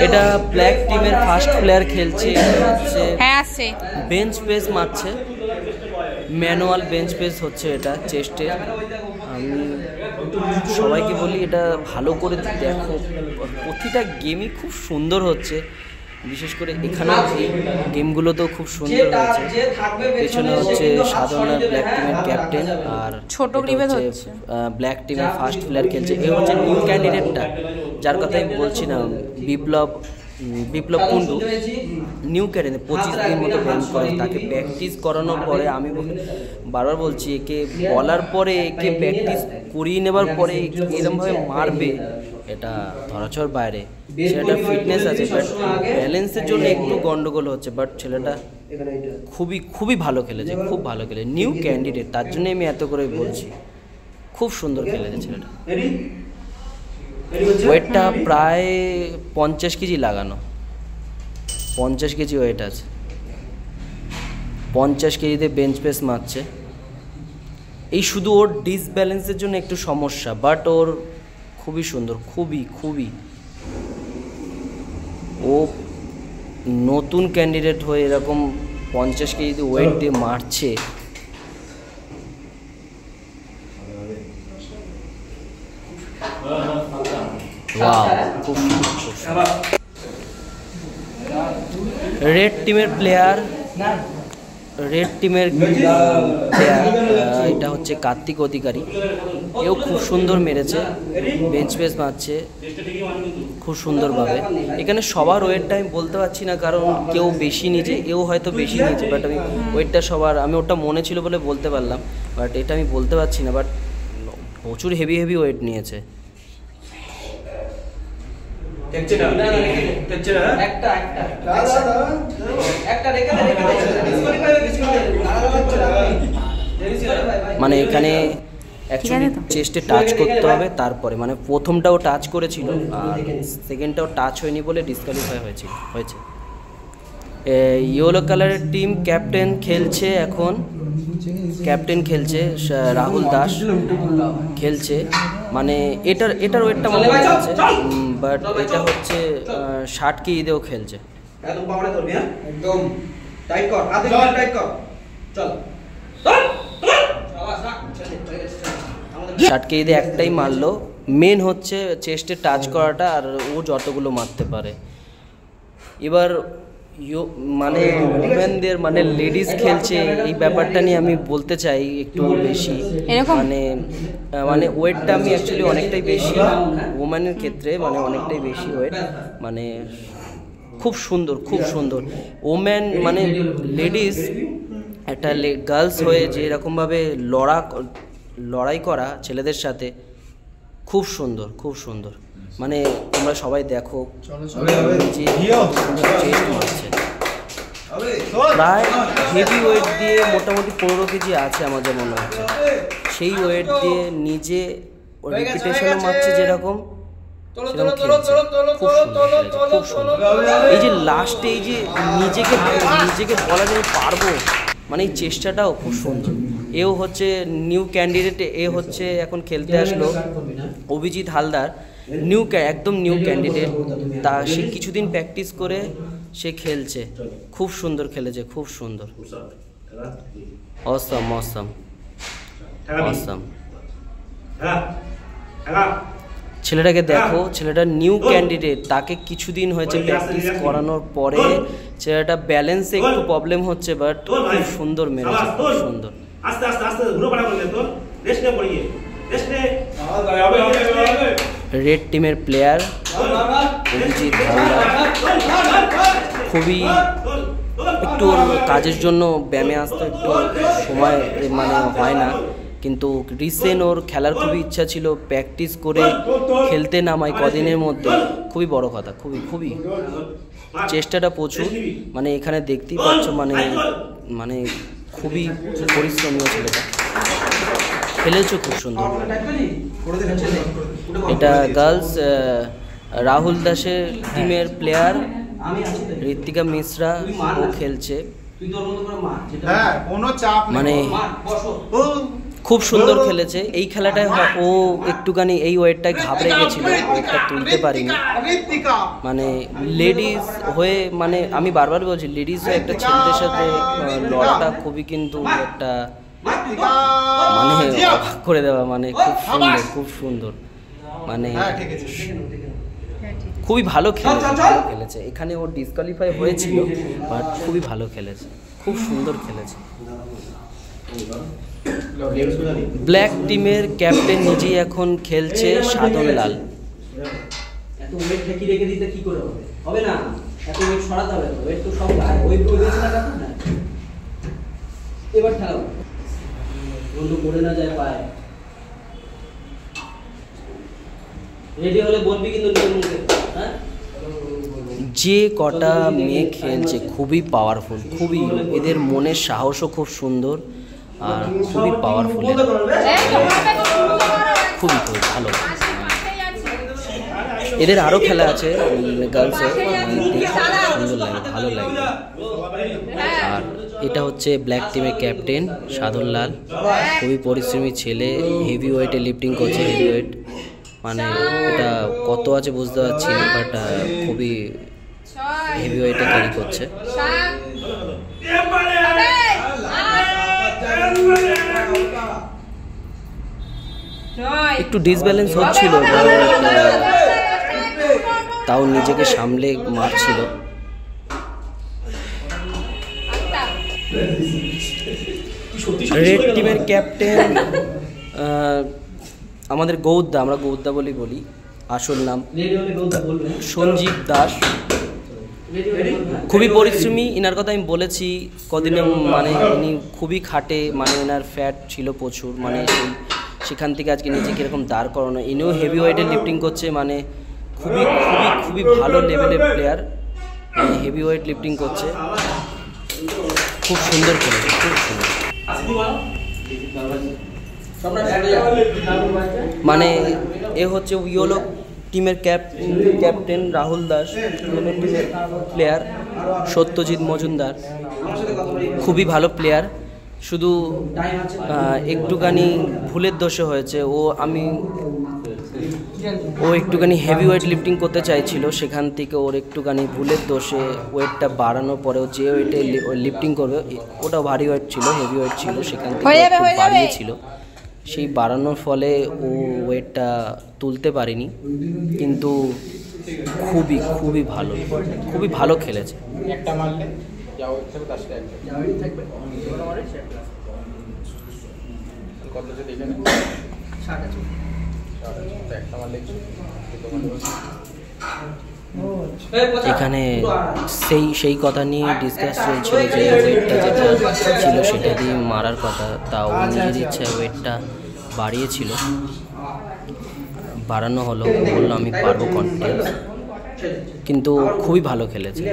এটা ব্ল্যাক টিমের ফার্স্ট প্লেয়ার খেলছে, হচ্ছে হ্যাঁ আসছে। বেঞ্চ প্রেস মারছে, ম্যানুয়াল বেঞ্চ প্রেস হচ্ছে এটা চেস্টে। আমি সবাইকে বলি এটা ভালো করে দেখো, প্রতিটা গেমই খুব সুন্দর হচ্ছে, বিশেষ করে এখানে গেমগুলো তো খুব সুন্দর হয়েছে। পেছনে হচ্ছে সাধারণ ব্ল্যাক টিমের ক্যাপ্টেন, আর ছোট গ্রিভে হচ্ছে ব্ল্যাক টিমের ফার্স্ট প্লেয়ার খেলছে। এ হচ্ছে নিউ ক্যান্ডিডেটটা, যার কথা আমি বলছি না, বিপ্লব কুন্ডু। নিউ ক্যান্ডিডেট 25 দিন মতো ব্যান করে, তাকে প্র্যাকটিস করানোর পরে আমি বারবার বলছি, একে বলার পরে একে প্র্যাকটিস করিয়ে নেবার পরে এরকমভাবে মারবে, এটা ধরাছোঁয়ার বাইরে। ছেলেটার ফিটনেস আছে, বাট ব্যালেন্সের জন্য একটু গন্ডগোল হচ্ছে, বাট ছেলেটা খুবই ভালো খেলেছে, খুব ভালো খেলে। নিউ ক্যান্ডিডেট, তার জন্যই আমি এত করে বলছি, খুব সুন্দর খেলেছে ছেলেটা। ওয়েটটা প্রায় 50 কেজি লাগানো, 50 কেজি ওয়েট আছে, 50 কেজিতে বেঞ্চ প্রেস মারছে। এই শুধু ওর ডিসব্যালেন্সের জন্য একটু সমস্যা, বাট ওর খুবই সুন্দর, খুবই। ও নতুন ক্যান্ডিডেট হয়ে এরকম 50 কেজিতে ওয়েট দিয়ে মারছে, ওয়াও, খুব সুন্দর। রেড টিমের প্লেয়ার, এটা হচ্ছে কার্তিক অধিকারী। এও খুব সুন্দর মেরেছে, বেঞ্চ প্রেস মারছে খুব সুন্দরভাবে। এখানে সবার ওয়েটটা আমি বলতে পারছি না, কারণ কেউ বেশি নিয়েছে, এও হয়তো বেশি নিয়েছে, বাট আমি ওয়েটটা সবার, আমি ওটা মনে ছিল বলে বলতে পারলাম, বাট এটা আমি বলতে পারছি না, বাট প্রচুর হেভি ওয়েট নিয়েছে। মানে এখানে অ্যাকচুয়ালি চেস্টে টাচ করতে হবে, তারপরে মানে প্রথমটাও টাচ করেছিল আর সেকেন্ডটাও টাচ হয়নি বলে ডিসকোয়ালিফাই হয়েছে। ইয়েলো কালারের টিম ক্যাপ্টেন খেলছে, এখন ক্যাপ্টেন খেলছে রাহুল দাস খেলছে। মানে এটার ওয়েটটা মনে হচ্ছে, বাট এটা হচ্ছে 60 কেজিতেও খেলছে। একদম টাইট কর, হাতে টাইট কর, চল 60 কেজিতে একটাই মারলো। মেন হচ্ছে চেস্টে টাচ করাটা, আর ও যতগুলো মারতে পারে। এবার মানে উমেনদের মানে লেডিস খেলছে, এই ব্যাপারটা নিয়ে আমি বলতে চাই একটু বেশি। মানে ওয়েটটা আমি অ্যাকচুয়ালি অনেকটাই বেশি ওমেনের ক্ষেত্রে, মানে অনেকটাই বেশি ওয়েট, মানে খুব সুন্দর ওমেন, মানে লেডিস একটা গার্লস হয়ে যে এরকমভাবে লড়াই করা ছেলেদের সাথে, খুব সুন্দর। মানে তোমরা সবাই দেখো যে চেস্ট মারছে, প্রায় হেভি ওয়েট দিয়ে মোটামুটি 15 কেজি আছে আমাদের মনে হচ্ছে। সেই ওয়েট দিয়ে নিজে রিপিটেশনে মারছে যেরকম, সেরকম খেলছে, খুব সুন্দর। এই যে লাস্টে এই যে নিজেকে বলা যায় পারবো, মানে এই চেষ্টাটাও খুব সুন্দর। এও হচ্ছে নিউ ক্যান্ডিডেট, এ হচ্ছে এখন খেলতে আসলো অভিজিৎ হালদার, একদম নিউ ক্যান্ডিডেট। তা সে কিছুদিন প্র্যাকটিস করে সে খেলছে, খুব সুন্দর খেলেছে, খুব সুন্দর। অসম ছেলেটাকে দেখো, ছেলেটা নিউ ক্যান্ডিডেট, তাকে কিছুদিন হয়েছে প্র্যাকটিস করানোর পরে ছেলেটা ব্যালেন্সে একটু প্রবলেম হচ্ছে, বাট খুব সুন্দর মেরেছে, খুব সুন্দর। রেড টিমের প্লেয়ার অভিজিৎ হালদার খুবই একটু কাজের জন্য ব্যায়ামে আসতে একটু সময় মানে হয় না, কিন্তু রিসেন্ট ওর খেলার খুবই ইচ্ছা ছিল, প্র্যাকটিস করে খেলতে নামায় কদিনের মধ্যে, খুবই বড় কথা, খুবই চেষ্টাটা প্রচুর। মানে এখানে দেখতেই পাচ্ছ, মানে খুবই পরিশ্রমী ছেলেটা, খেলেছো খুব সুন্দর। এটা গার্লস রাহুল দাসের টিমের প্লেয়ার ঋত্বিকা মিশ্রা, ও খেলছে। মানে খুব সুন্দর খেলেছে। এই খেলাটায় ও একটুখানি এই ওয়েটটায় ঘাবড়ে গেছিলো, ওয়েটটা তুলতে পারিনি। মানে লেডিস হয়ে, মানে আমি বারবার বলছি, লেডিস হয়ে একটা ছেলেদের সাথে লড়াটা খুবই কিন্তু একটা মানে অবাক করে দেওয়া, মানে খুব সুন্দর, খুব সুন্দর, মানে খুবই ভালো খেলেছে। এখানে ও ডিসকোয়ালিফাই হয়েছিল, বাট খুবই ভালো খেলেছে, খুব সুন্দর খেলেছে। ব্ল্যাক টিমের ক্যাপ্টেন নিজেই এখন খেলছে সাধন লাল। এত ওয়েট ঠেকি রেখে দিতে কি করে হবে? হবে না, এত ওয়েট সরাতে হবে, ওয়েট তো সব ওই প্রবেশ না কাটা না। এবার ঠাও বন্ধু করে না যায় পায়। রেডি হলে বলবি কিন্তু নিজের মুখে। হ্যাঁ, যে কটা মেয়ে খেলছে খুবই পাওয়ারফুল, খুবই, এদের মনের সাহসও খুব সুন্দর আর খুবই পাওয়ারফুল, খুবই খুব ভালো। এদের আরও খেলা আছে গার্লসে, সুন্দর লাগে, ভালো লাগে। আর এটা হচ্ছে ব্ল্যাক টিমের ক্যাপ্টেন সাধন লাল, খুবই পরিশ্রমী ছেলে, হেভি ওয়েটে লিফটিং করছে। হেভি ওয়েট মানে এটা কত আছে বুঝতে পারছি না, বাট খুবই হেভি ওয়েটে ক্যারি করছে। একটু ডিসব্যালেন্স হচ্ছিল, তাও নিজেকে সামলে মারছিল। রেড টিমের ক্যাপ্টেন আমাদের গৌদ্দা, আমরা গৌদ্দা বলি, আসল নাম সঞ্জীব দাস। খুবই পরিশ্রমী, এনার কথা আমি বলেছি কদিনে, মানে ইনি খুবই খাটে, মানে এনার ফ্যাট ছিল প্রচুর, মানে সেখান থেকে আজকে নিজেকে এরকম দাঁড় করানো। ইনিও হেভি ওয়েটে লিফটিং করছে, মানে খুবই খুবই খুবই ভালো লেভেলের প্লেয়ার, হেভি ওয়েট লিফটিং করছে, খুব সুন্দর খেলেছে, খুব সুন্দর। মানে এ হচ্ছে ইয়েলো টিমের ক্যাপ্টেন রাহুল দাস, ইয়েলো টিমের প্লেয়ার সত্যজিৎ মজুমদার, খুবই ভালো প্লেয়ার, শুধু একটুখানি ভুলের দোষে হয়েছে। ও একটুখানি হেভি ওয়েট লিফটিং করতে চাইছিল, সেখান থেকে ওর একটুখানি ভুলের দোষে ওয়েটটা বাড়ানোর পরেও যে ওয়েটে লিফটিং করবে ওটা ভারী ওয়েট ছিল, হেভি ওয়েট ছিল, সেখান থেকে বাড়িয়েছিল। সেই বাড়ানোর ফলে ও ওয়েটটা তুলতে পারেনি, কিন্তু খুবই খুবই ভালো, খুবই ভালো খেলেছে। এখানে সেই কথা নিয়ে ডিসকাস চলছিল যে ওয়েটটা যেটা ছিল সেটা দিয়ে মারার কথা, তাও নিজের ইচ্ছায় ওয়েটটা বাড়িয়েছিল, বাড়ানো হলো, বললো আমি পারবো কনফিডেন্স, কিন্তু খুবই ভালো খেলেছে।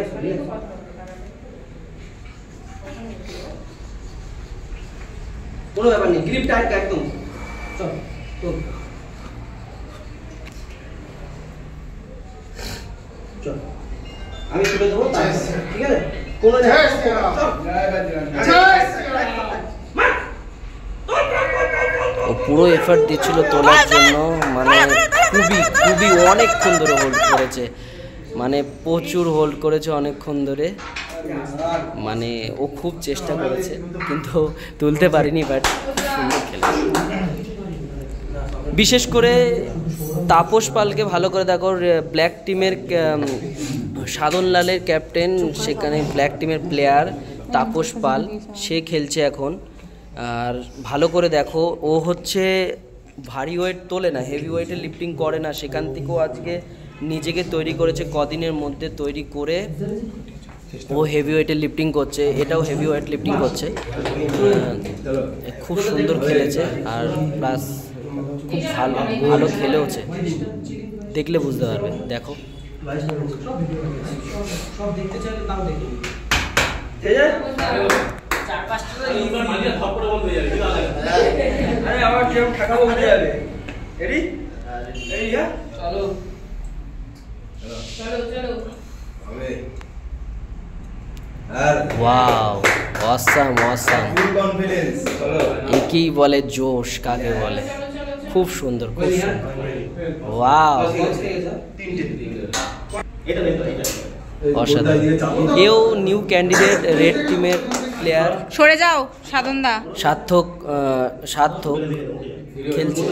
কোনো ব্যাপার নেই, গ্রিপ টাইট একদম। চল চল, আমি তুলে দেবো, ঠিক আছে? কোনো ও পুরো এফার্ট দিচ্ছিল তোলার জন্য, মানে খুবই খুবই অনেকক্ষণ ধরে হোল্ড করেছে, মানে প্রচুর হোল্ড করেছে অনেকক্ষণ ধরে, মানে ও খুব চেষ্টা করেছে কিন্তু তুলতে পারিনি, বাট সুন্দর খেলেছে। বিশেষ করে তাপস পালকে ভালো করে দেখো, ব্ল্যাক টিমের সাধন লালের ক্যাপ্টেন, সেখানে ব্ল্যাক টিমের প্লেয়ার তাপস পাল, সে খেলছে এখন। আর ভালো করে দেখো, ও হচ্ছে ভারী ওয়েট তোলে না, হেভি ওয়েটে লিফটিং করে না, সেখান থেকেও আজকে নিজেকে তৈরি করেছে, কদিনের মধ্যে তৈরি করে ও হেভি ওয়েটে লিফটিং করছে, এটাও হেভি ওয়েট লিফটিং করছে, খুব সুন্দর খেলেছে। আর প্লাস খুব ভালো ভালো খেলেওছে, দেখলে বুঝতে পারবে, দেখো। ওয়াও, অসাম অসাম, একেই বলে জোশ, কাকে বলে। খুব সুন্দর, খুব সুন্দর, ওয়াও, অসাধারণ। এও নিউ ক্যান্ডিডেট, রেড টিমের প্লেয়ার, সরে যাও সাধনদা। সার্থক সার্থক খেলছে।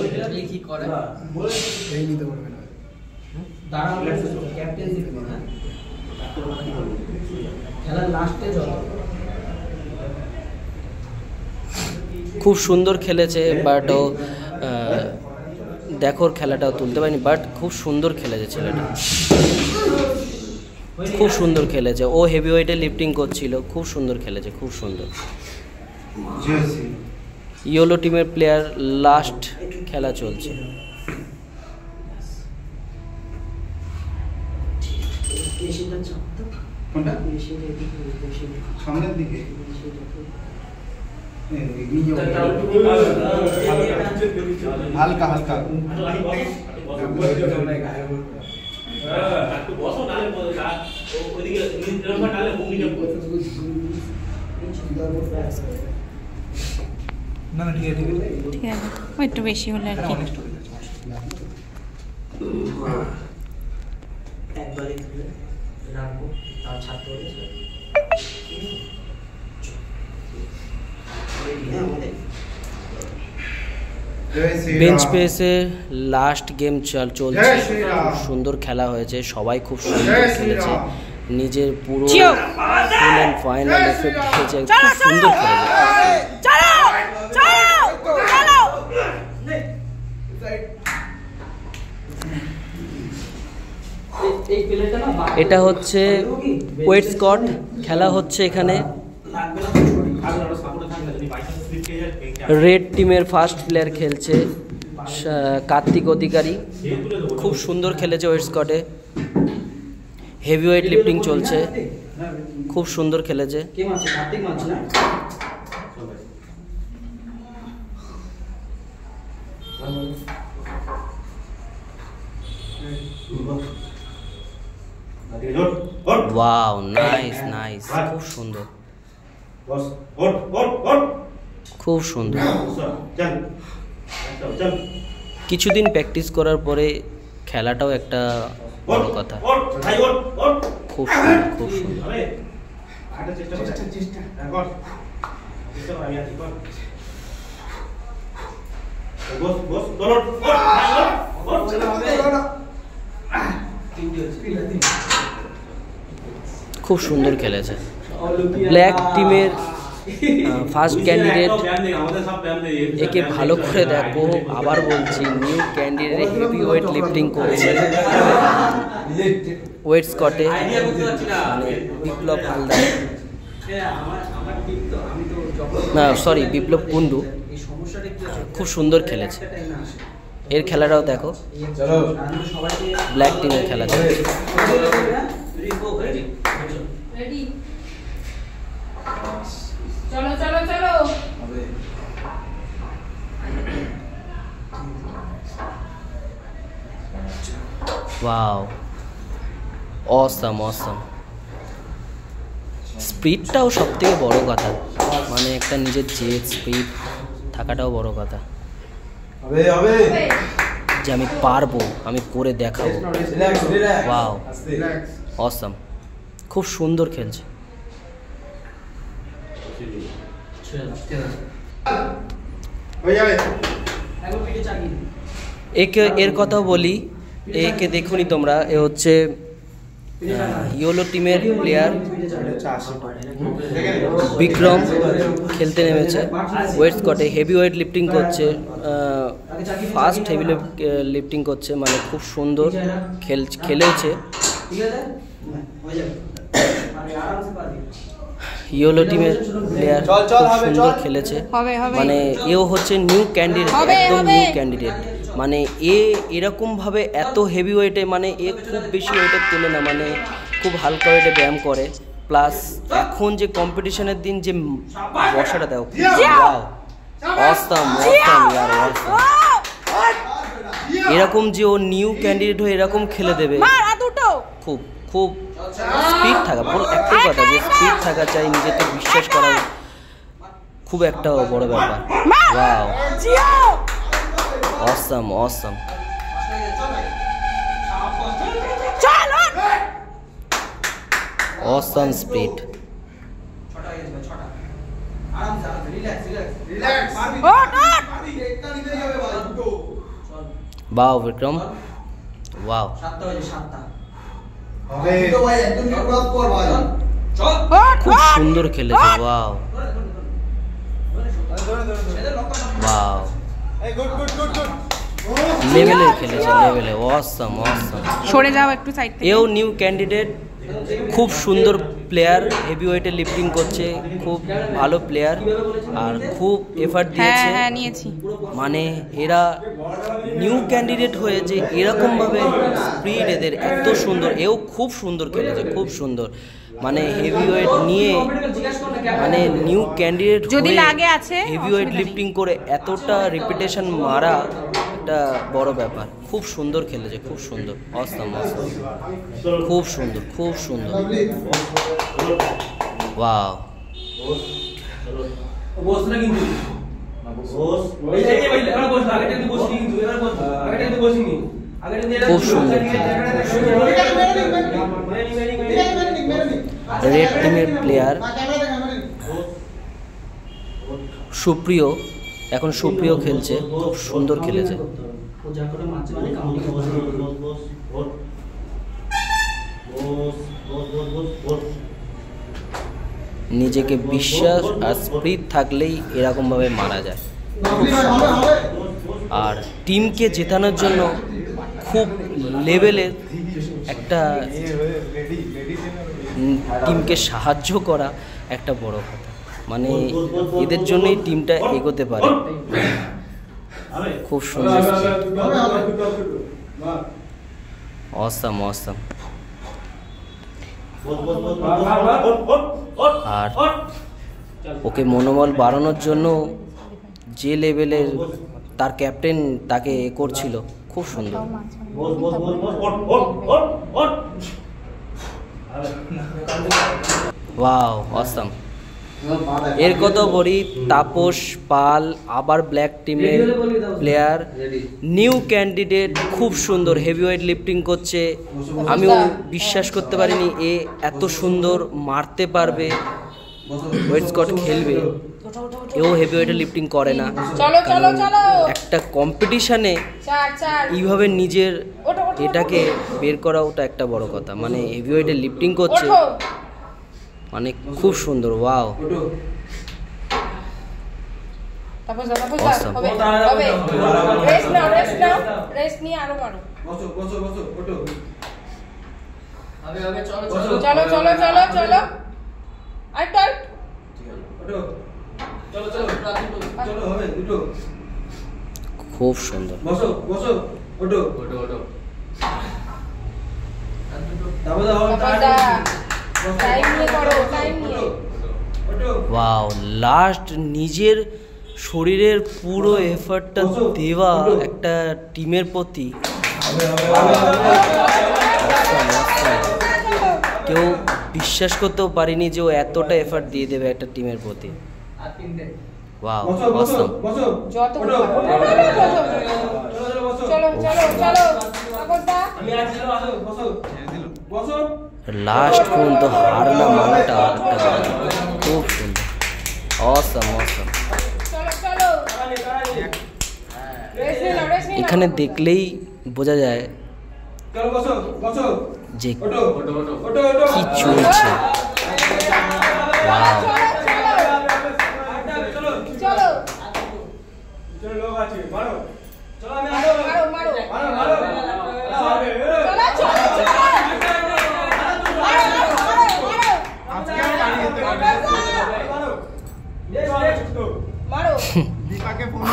খুব সুন্দর খেলেছে, বাট ও দেখো খেলাটাও তুলতে পারিনি, বাট খুব সুন্দর খেলেছে ছেলেটা, খুব সুন্দর খেলেছে। ও হেভি ওয়েটে লিফটিং করছিল, খুব সুন্দর খেলেছে, খুব সুন্দর। ইয়েলো টিমের প্লেয়ার, লাস্ট খেলা চলছে। সামনের দিকে হালকা হালকা না না ঠিক আছে ঠিক আছে, ও একটু বেশি হলে আর কি। একবারে রাখবো, তার ছাড়তে হবে। বেঞ্চ পেসে লাস্ট গেম চলছে, খুব সুন্দর খেলা হয়েছে, সবাই খুব সুন্দর খেলেছে, নিজের পুরো ফুল অ্যান্ড ফাইনাল এফেক্ট দিয়েছে, খুব সুন্দর খেলেছে। এটা হচ্ছে ওয়েট স্কট খেলা হচ্ছে এখানে। রেড টিমের ফার্স্ট প্লেয়ার খেলছে কার্তিক অধিকারী, খুব সুন্দর খেলেছে ওয়েট স্কটে। হেভি ওয়েট লিফটিং চলছে, খুব সুন্দর খেলেছে। ওয়াও, নাইস নাইস, খুব সুন্দর, খুব সুন্দর। কিছুদিন প্র্যাকটিস করার পরে খেলাটাও একটা বড় কথা। খুব সুন্দর, খুব সুন্দর। খুব সুন্দর খেলেছে। ব্ল্যাক টিমের ফার্স্ট ক্যান্ডিডেট, একে ভালো করে দেখো, আবার বলছি, new candidate, heavy weight lifting করছে ওয়েট স্কটে, মানে বিপ্লব হালদার, না সরি বিপ্লব কুন্ডু, খুব সুন্দর খেলেছে। এর খেলাটাও দেখো, ব্ল্যাক টিমের খেলা চলছে। চলো চলো চলো। Wow, awesome awesome. স্পিডটাও সব থেকে বড় কথা, মানে একটা নিজের জেদ স্পিড থাকাটাও বড় কথা, যে আমি পারবো, আমি করে দেখাবো। ওয়াও, অসাম, খুব সুন্দর খেলছে। একে এর কথা বলি, একে দেখুনি তোমরা, এ হচ্ছে ইয়েলো টিমের প্লেয়ার বিক্রম, খেলতে নেমেছে ওয়েট স্কটে, হেভি ওয়েট লিফটিং করছে, ফার্স্ট হেভি লিফটিং করছে, মানে খুব সুন্দর খেলেছে। ইয়েলো টিমের প্লেয়ার খুব সুন্দর খেলেছে, মানে এও হচ্ছে নিউ ক্যান্ডিডেট, একদম নিউ ক্যান্ডিডেট, মানে এরকমভাবে এত হেভি ওয়েটে, মানে খুব বেশি ওয়েটের তোলে না, মানে খুব হালকা ওয়েটে ব্যায়াম করে, প্লাস এখন যে কম্পিটিশনের দিন যে বসাটা দাও, অসাম অসাম ইয়ার, অসাম। এরকম যে ও নিউ ক্যান্ডিডেট হয়ে এরকম খেলে দেবে, খুব খুব স্পিড থাকা, বল একটাই কথা যে স্পিড থাকা চাই, নিজেকে বিশ্বাস করা খুব একটা বড় ব্যাপার। Wow, awesome awesome. Awesome speed. Wow Vikram, wow খুব সুন্দর খেলেছে। ওয়াও ওয়াও, লেভেলে খেলেছে, লেভেলে। Awesome awesome. সরে যাও একটু সাইড থেকে। এও নিউ ক্যান্ডিডেট, খুব সুন্দর প্লেয়ার, হেভি ওয়েটে লিফটিং করছে, খুব ভালো প্লেয়ার আর খুব এফার্ট দিয়েছে। হ্যাঁ নিয়েছি। মানে এরা নিউ ক্যান্ডিডেট হয়ে যে এরকমভাবে স্পিড, এদের এত সুন্দর, এও খুব সুন্দর খেলেছে, খুব সুন্দর। মানে হেভি ওয়েট নিয়ে, মানে নিউ ক্যান্ডিডেট যদি লাগে আছে হেভি ওয়েট লিফটিং করে এতটা রিপিটেশন মারা একটা বড় ব্যাপার। খুব সুন্দর খেলেছে, খুব সুন্দর। অসাম অসাম, খুব সুন্দর, খুব সুন্দর। ওয়াও, খুব সুন্দর। রেড টিমের প্লেয়ার সুপ্রিয়, এখন সুপ্রিয় খেলছে, খুব সুন্দর খেলেছে। নিজেকে বিশ্বাস আর স্পিরিট থাকলেই এরকমভাবে মারা যায়। আর টিমকে জেতানোর জন্য খুব লেভেলের একটা, টিমকে সাহায্য করা একটা বড় কথা। মানে এদের জন্যই টিমটা এগোতে পারে। খুব সুন্দর, অসাম অসাম। আর ওকে মনোবল বাড়ানোর জন্য যে লেভেলের তার ক্যাপ্টেন তাকে করছিল, খুব সুন্দর। Wow, awesome. এর কথা বলি, তাপস পাল আবার ব্ল্যাক টিমের প্লেয়ার, নিউ ক্যান্ডিডেট, খুব সুন্দর হেভিওয়েট লিফটিং করছে। আমিও বিশ্বাস করতে পারিনি এ এত সুন্দর মারতে পারবে, ওয়েট স্কট খেলবে। এও হেভিওয়েটে লিফটিং করে না, একটা কম্পিটিশানে এইভাবে নিজের এটাকে বের করা, ওটা একটা বড় কথা। মানে হেভিওয়েটে লিফটিং করছে, মানে খুব সুন্দর। ওয়াও, খুব সুন্দর। ওয়াও, লাস্ট নিজের শরীরের পুরো এফার্টটা দেওয়া একটা টিমের প্রতি, কেউ বিশ্বাস করতেও পারিনি যে ও এতটা এফার্ট দিয়ে দেবে একটা টিমের প্রতি। Wow, awesome. লাস্ট পর্যন্ত হার না মানাটা একটা খুব সুন্দর। Awesome awesome. এখানে দেখলেই বোঝা যায় যে কি চলছে। ওয়াও,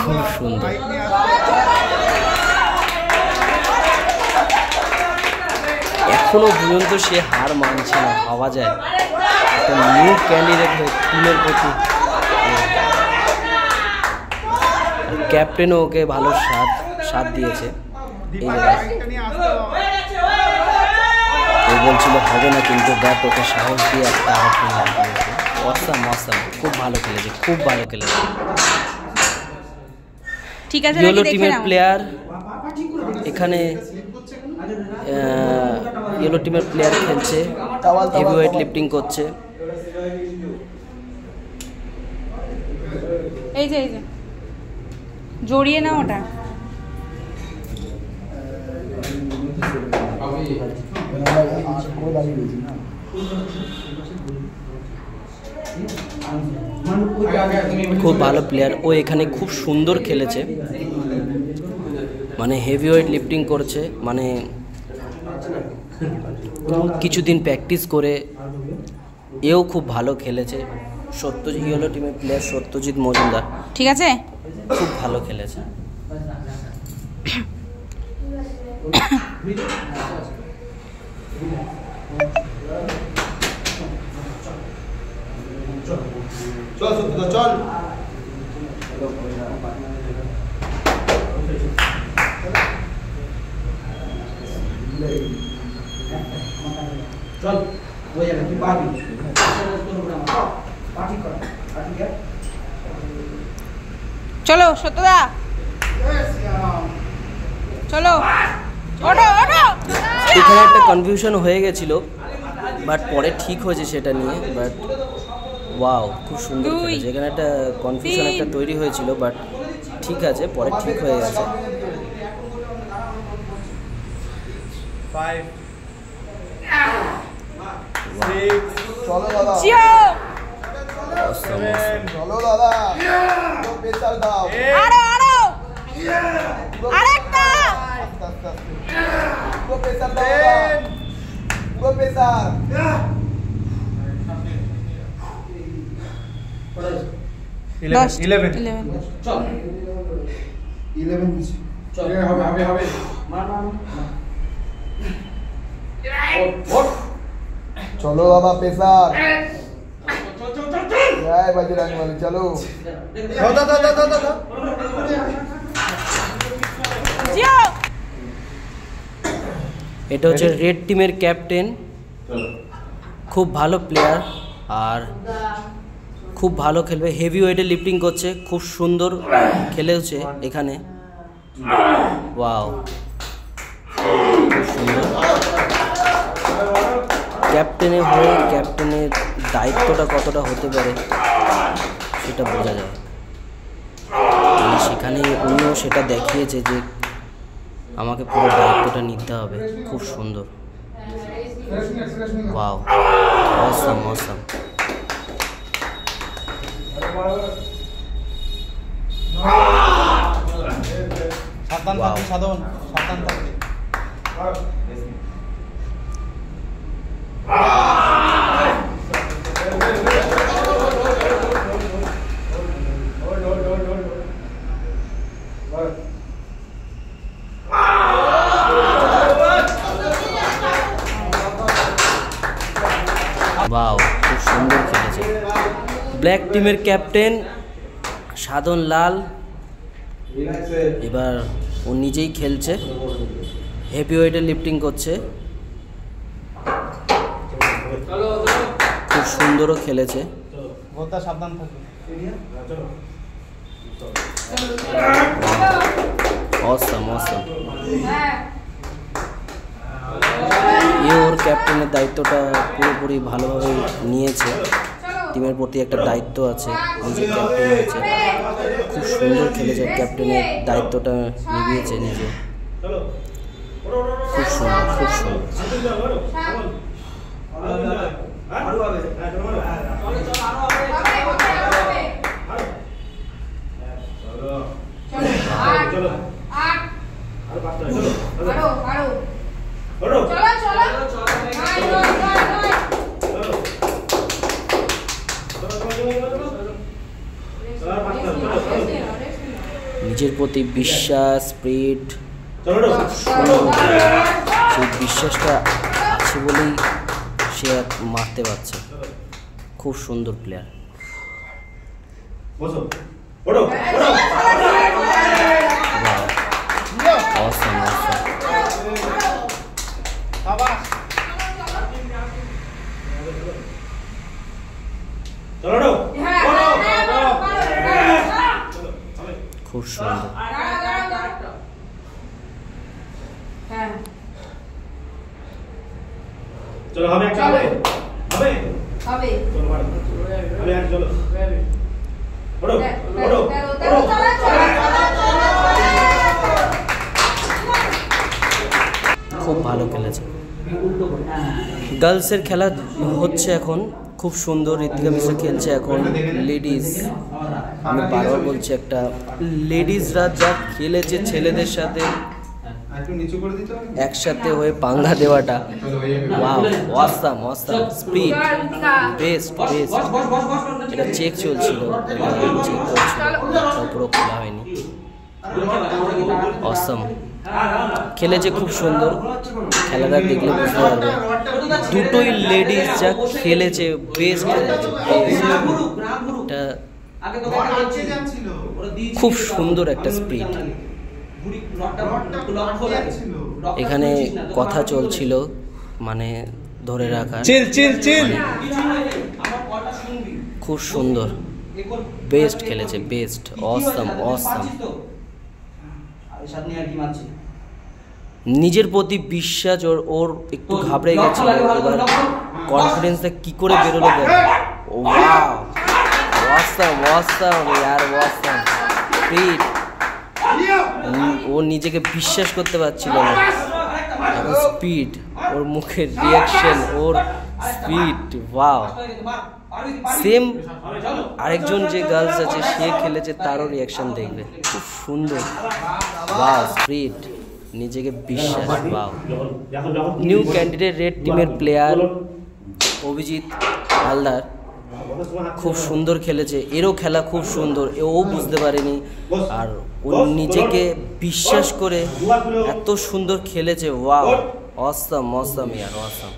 খুব সুন্দর। এখনো পর্যন্ত সে হার মানছে না, ভাবা যায় একটা নিউ ক্যান্ডিডেট হয়ে টিমের প্রতি। ক্যাপ্টেনও ওকে ভালো সাথ দিয়েছে এই জায়গায়। ও বলছিল হবে না, কিন্তু ব্যাট ওকে সাহস দিয়ে একটা আরেকটা লাগিয়েছে। অসাম অসাম, খুব ভালো খেলেছে, খুব ভালো খেলেছে। ঠিক আছে, ইয়েলো দেখে টিমের নাও। প্লেয়ার এখানে, ইয়েলো টিমের প্লেয়ার খেলছে, হেভি ওয়েট লিফটিং করছে। এই যে জড়িয়ে নাও ওটা। খুব ভালো প্লেয়ার, ও এখানে খুব সুন্দর খেলেছে, মানে হেভি ওয়েট লিফটিং করছে, মানে কিছুদিন প্র্যাকটিস করে এও খুব ভালো খেলেছে। সত্যজিৎ, ইয়েলো টিমের প্লেয়ার সত্যজিৎ মজুমদার ঠিক আছে, খুব ভালো খেলেছে। চল সত্যি চল। চল হয়ে যাবে, তুই পারবি। পার্টি কর, পার্টি কর। চলো সত্যদা, চলো ওঠো ওঠো। এখানে একটা কনফিউশন হয়ে গেছিল, বাট পরে ঠিক হয়েছে সেটা নিয়ে। বাট ওয়াও, খুব সুন্দর দুই, খেলেছে। এখানে একটা কনফিউশন তিন। একটা তৈরি হয়েছিল, বাট ঠিক আছে, পরে ঠিক হয়ে গেছে। 5 6 চলো দাদা, জিও, Awesome, awesome. চলো দাদা, পুরো প্রেসার দাও। আরো আরো, আরেকটা। আস্তে আস্তে আস্তে। পুরো প্রেসার দাও দাদা, পুরো প্রেসার। 11 চল 11 দিছি। চল, হবে হবে। মার মার চলো দাদা প্রেসার। চল চল চল। জয় বজরং বলী, চলো। দাও। জিও, এটা হচ্ছে রেড টিমের ক্যাপ্টেন, খুব ভালো প্লেয়ার আর খুব ভালো খেলবে। হেভি ওয়েটে লিফটিং করছে, খুব সুন্দর খেলেছে এখানে। ওয়াও, খুব সুন্দর। ক্যাপ্টেনের হয়ে ক্যাপ্টেনের দায়িত্বটা কতটা হতে পারে সেটা বোঝা যায়। মানে সেখানে উনিও সেটা দেখিয়েছে যে আমাকে পুরো দায়িত্বটা নিতে হবে। খুব সুন্দর, ওয়াও, অসাম অসাম। সাবধান Wow. থাকবি, সাবধান থাকবি। ওয়াও, খুব সুন্দর খেলেছে। ব্ল্যাক টিমের ক্যাপ্টেন সাধন লাল, এবার ও নিজেই খেলছে, হেভি ওয়েটে লিফটিং করছে, খুব সুন্দরও খেলেছে। গোতা সাবধান থাকবি। Awesome awesome. এ ওর ক্যাপ্টেনের দায়িত্বটা পুরোপুরি ভালোভাবে নিয়েছে। টিমের প্রতি একটা দায়িত্ব আছে, নিজে ক্যাপ্টেন হয়েছে, খুব সুন্দর খেলেছে, ক্যাপ্টেনের দায়িত্বটা নিভিয়েছে নিজে। খুব সুন্দর, খুব সুন্দর। আরো হবে। নিজের প্রতি বিশ্বাস, স্পিরিট, সেই বিশ্বাসটা আছে বলেই সে মারতে পারছে। খুব সুন্দর প্লেয়ার। Awesome awesome. চলো খুব সুন্দর। চলো হবে একটা হবে হবে হবে চলো মারো হবে আর চলো ওড়ো ওড়ো খুব ভালো খেলেছে। গার্লসের খেলা হচ্ছে এখন খুব সুন্দর। ঋতিকা মিশ্র খেলছে এখন লেডিস। আমি বারবার বলছি, একটা লেডিসরা যা খেলেছে ছেলেদের সাথে একসাথে হয়ে পাঙ্গা দেওয়াটা, wow, awesome awesome, speed, best best. এটা চেক চলছিল, এটা চেক করছিল, পুরো খোলা হয়নি। অসাম খেলেছে, খুব সুন্দর। খেলাটা দেখলে বুঝতে পারবে দুটোই লেডিস যা খেলেছে, বেস্ট খেলেছে। এটা খুব সুন্দর একটা স্পিড। এখানে কথা চলছিল, মানে ধরে রাখা, খুব সুন্দর, বেস্ট খেলেছে, বেস্ট, অসাম অসাম। নিজের প্রতি বিশ্বাস ওর একটু ঘাবড়ে গেছিল, এবার কনফিডেন্সটা কি করে বেরোলো দেখো। ওয়াও, অসাম অসাম ইয়ার, অসাম স্পিড। ও নিজেকে বিশ্বাস করতে পারছিল না। স্পিড, ওর মুখের রিয়াকশন, ওর স্পিড, ওয়াও। সেম আরেকজন যে গার্লস আছে সে খেলেছে, তারও রিয়াকশন দেখবে, খুব সুন্দর। ওয়াও, স্পিড, নিজেকে বিশ্বাস, ওয়াও। নিউ ক্যান্ডিডেট রেড টিমের প্লেয়ার অভিজিৎ হালদার খুব সুন্দর খেলেছে। এরও খেলা খুব সুন্দর, ও বুঝতে পারেনি, আর ও নিজেকে বিশ্বাস করে এত সুন্দর খেলেছে। ওয়াও, অসাম অসাম ইয়ার, অসাম,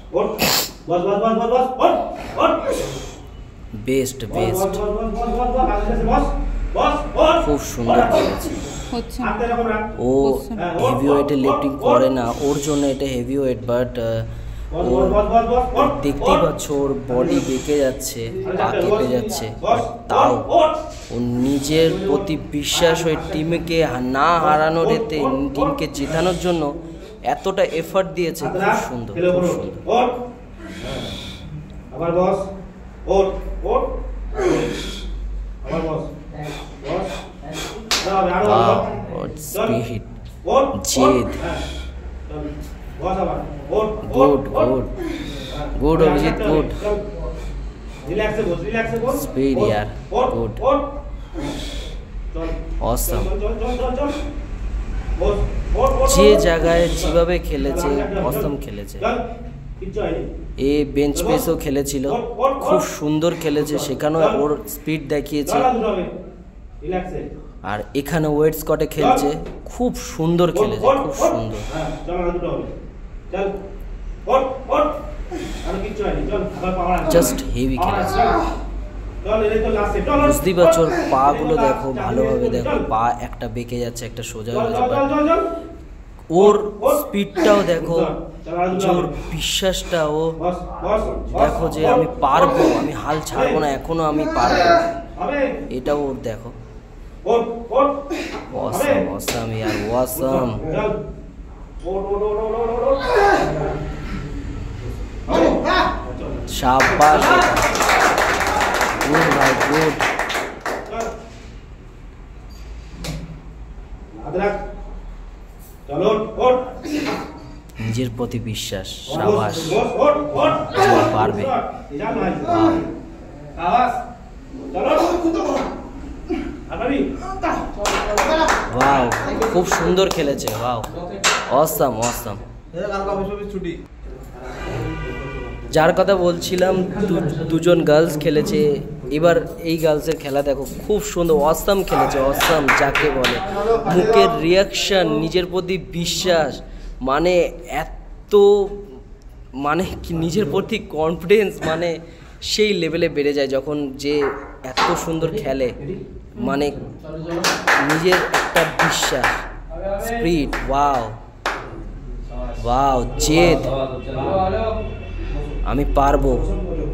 বেস্ট বেস্ট, খুব সুন্দর খেলেছে। ও হেভি ওয়েটে লিফটিং করে না, ওর জন্য এটা হেভি ওয়েট, বাট ওর দেখতেই পাচ্ছ ওর বডি বেঁকে যাচ্ছে, পা কেঁপে যাচ্ছে, তাও ও নিজের প্রতি বিশ্বাস হয়ে টিমকে না হারানোর, এতে টিমকে জেতানোর জন্য এতটা এফর্ট দিয়েছে। খুব সুন্দর, খুব সুন্দর। আবার বস, ওর ওর আবার বস, বস ওয়াও, ওর স্পিড, জেদ, good good good Abhijit, good speed ইয়ার, গুড, অসাম। যে জায়গায় যেভাবে খেলেছে, অসাম খেলেছে। এ বেঞ্চ পেসও খেলেছিল, খুব সুন্দর খেলেছে, সেখানেও ওর স্পিড দেখিয়েছে। আর এখানে ওয়েট স্কটে খেলছে, খুব সুন্দর খেলেছে, খুব সুন্দর। জাস্ট হেভি খেলেছে। বুঝতেই পারছো ওর পা গুলো দেখো, ভালোভাবে দেখো, পা একটা বেঁকে যাচ্ছে, একটা সোজা হয়ে যাচ্ছে। ওর স্পিডটাও দেখো, যে ওর বিশ্বাসটা, ও দেখো যে আমি পারবো, আমি হাল ছাড়বো না, এখনো আমি পারবো, এটাও ওর দেখো। অসাম অসাম ইয়ার, অসাম। শাবাশ, গুড ভাই, গুড। নিজের প্রতি বিশ্বাস, শাবাশ, পারবে। ওয়াও, খুব সুন্দর খেলেছে, ওয়াও, অসাম অসাম। যার কথা বলছিলাম, দুজন গার্লস খেলেছে, এবার এই গার্লসের খেলা দেখো, খুব সুন্দর, অসাম খেলেছে, অসাম যাকে বলে। মুখের রিয়াকশন, নিজের প্রতি বিশ্বাস, মানে এত, মানে নিজের প্রতি কনফিডেন্স, মানে সেই লেভেলে বেড়ে যায় যখন যে এত সুন্দর খেলে, মানে নিজের একটা বিশ্বাস, স্পিড, ওয়াও ওয়াও, জেদ, আমি পারবো,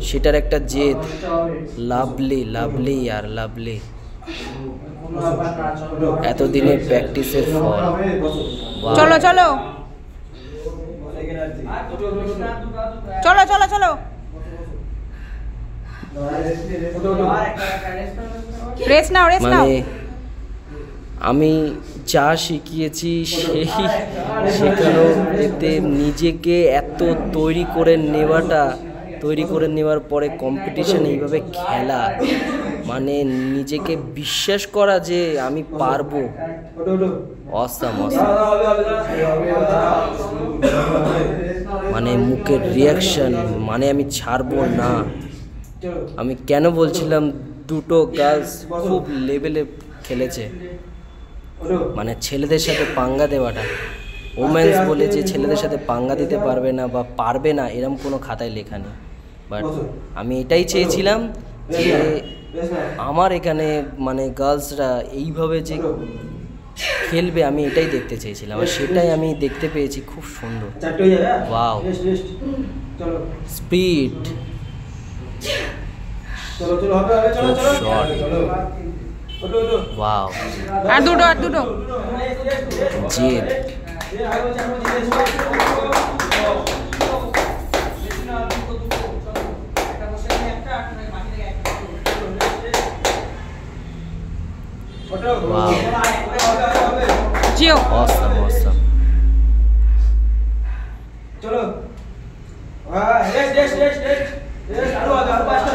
সেটার একটা জেদ। লাভলি লাভলি আর লাভলি, এতদিনের প্র্যাকটিসের ফল। Wow! চলো চলো চলো চলো চলো রেস্ট নাও রেস্ট নাও। মানে আমি যা শিখিয়েছি সেই শেখানো এতে নিজেকে এত তৈরি করে নেওয়ার পরে কম্পিটিশানে এইভাবে খেলা, মানে নিজেকে বিশ্বাস করা যে আমি পারবো। অসাম অসাম, মানে মুখের রিয়াকশন, মানে আমি ছাড়বো না। আমি কেন বলছিলাম দুটো গার্লস খুব লেভেলে খেলেছে, মানে ছেলেদের সাথে পাঙ্গা দেওয়াটা। ওমেন্স বলে যে ছেলেদের সাথে পাঙ্গা দিতে পারবে না বা পারবে না এরম কোনো খাতায় লেখা নেই, বাট আমি এটাই চেয়েছিলাম যে আমার এখানে মানে গার্লসরা এইভাবে যে খেলবে আমি এটাই দেখতে চেয়েছিলাম, আর সেটাই আমি দেখতে পেয়েছি। খুব সুন্দর, ওয়াও, স্পিড, ওয়াও, আর দুটো জেদ। Wow. Jio Awesome, awesome. চলো আরো পাঁচটা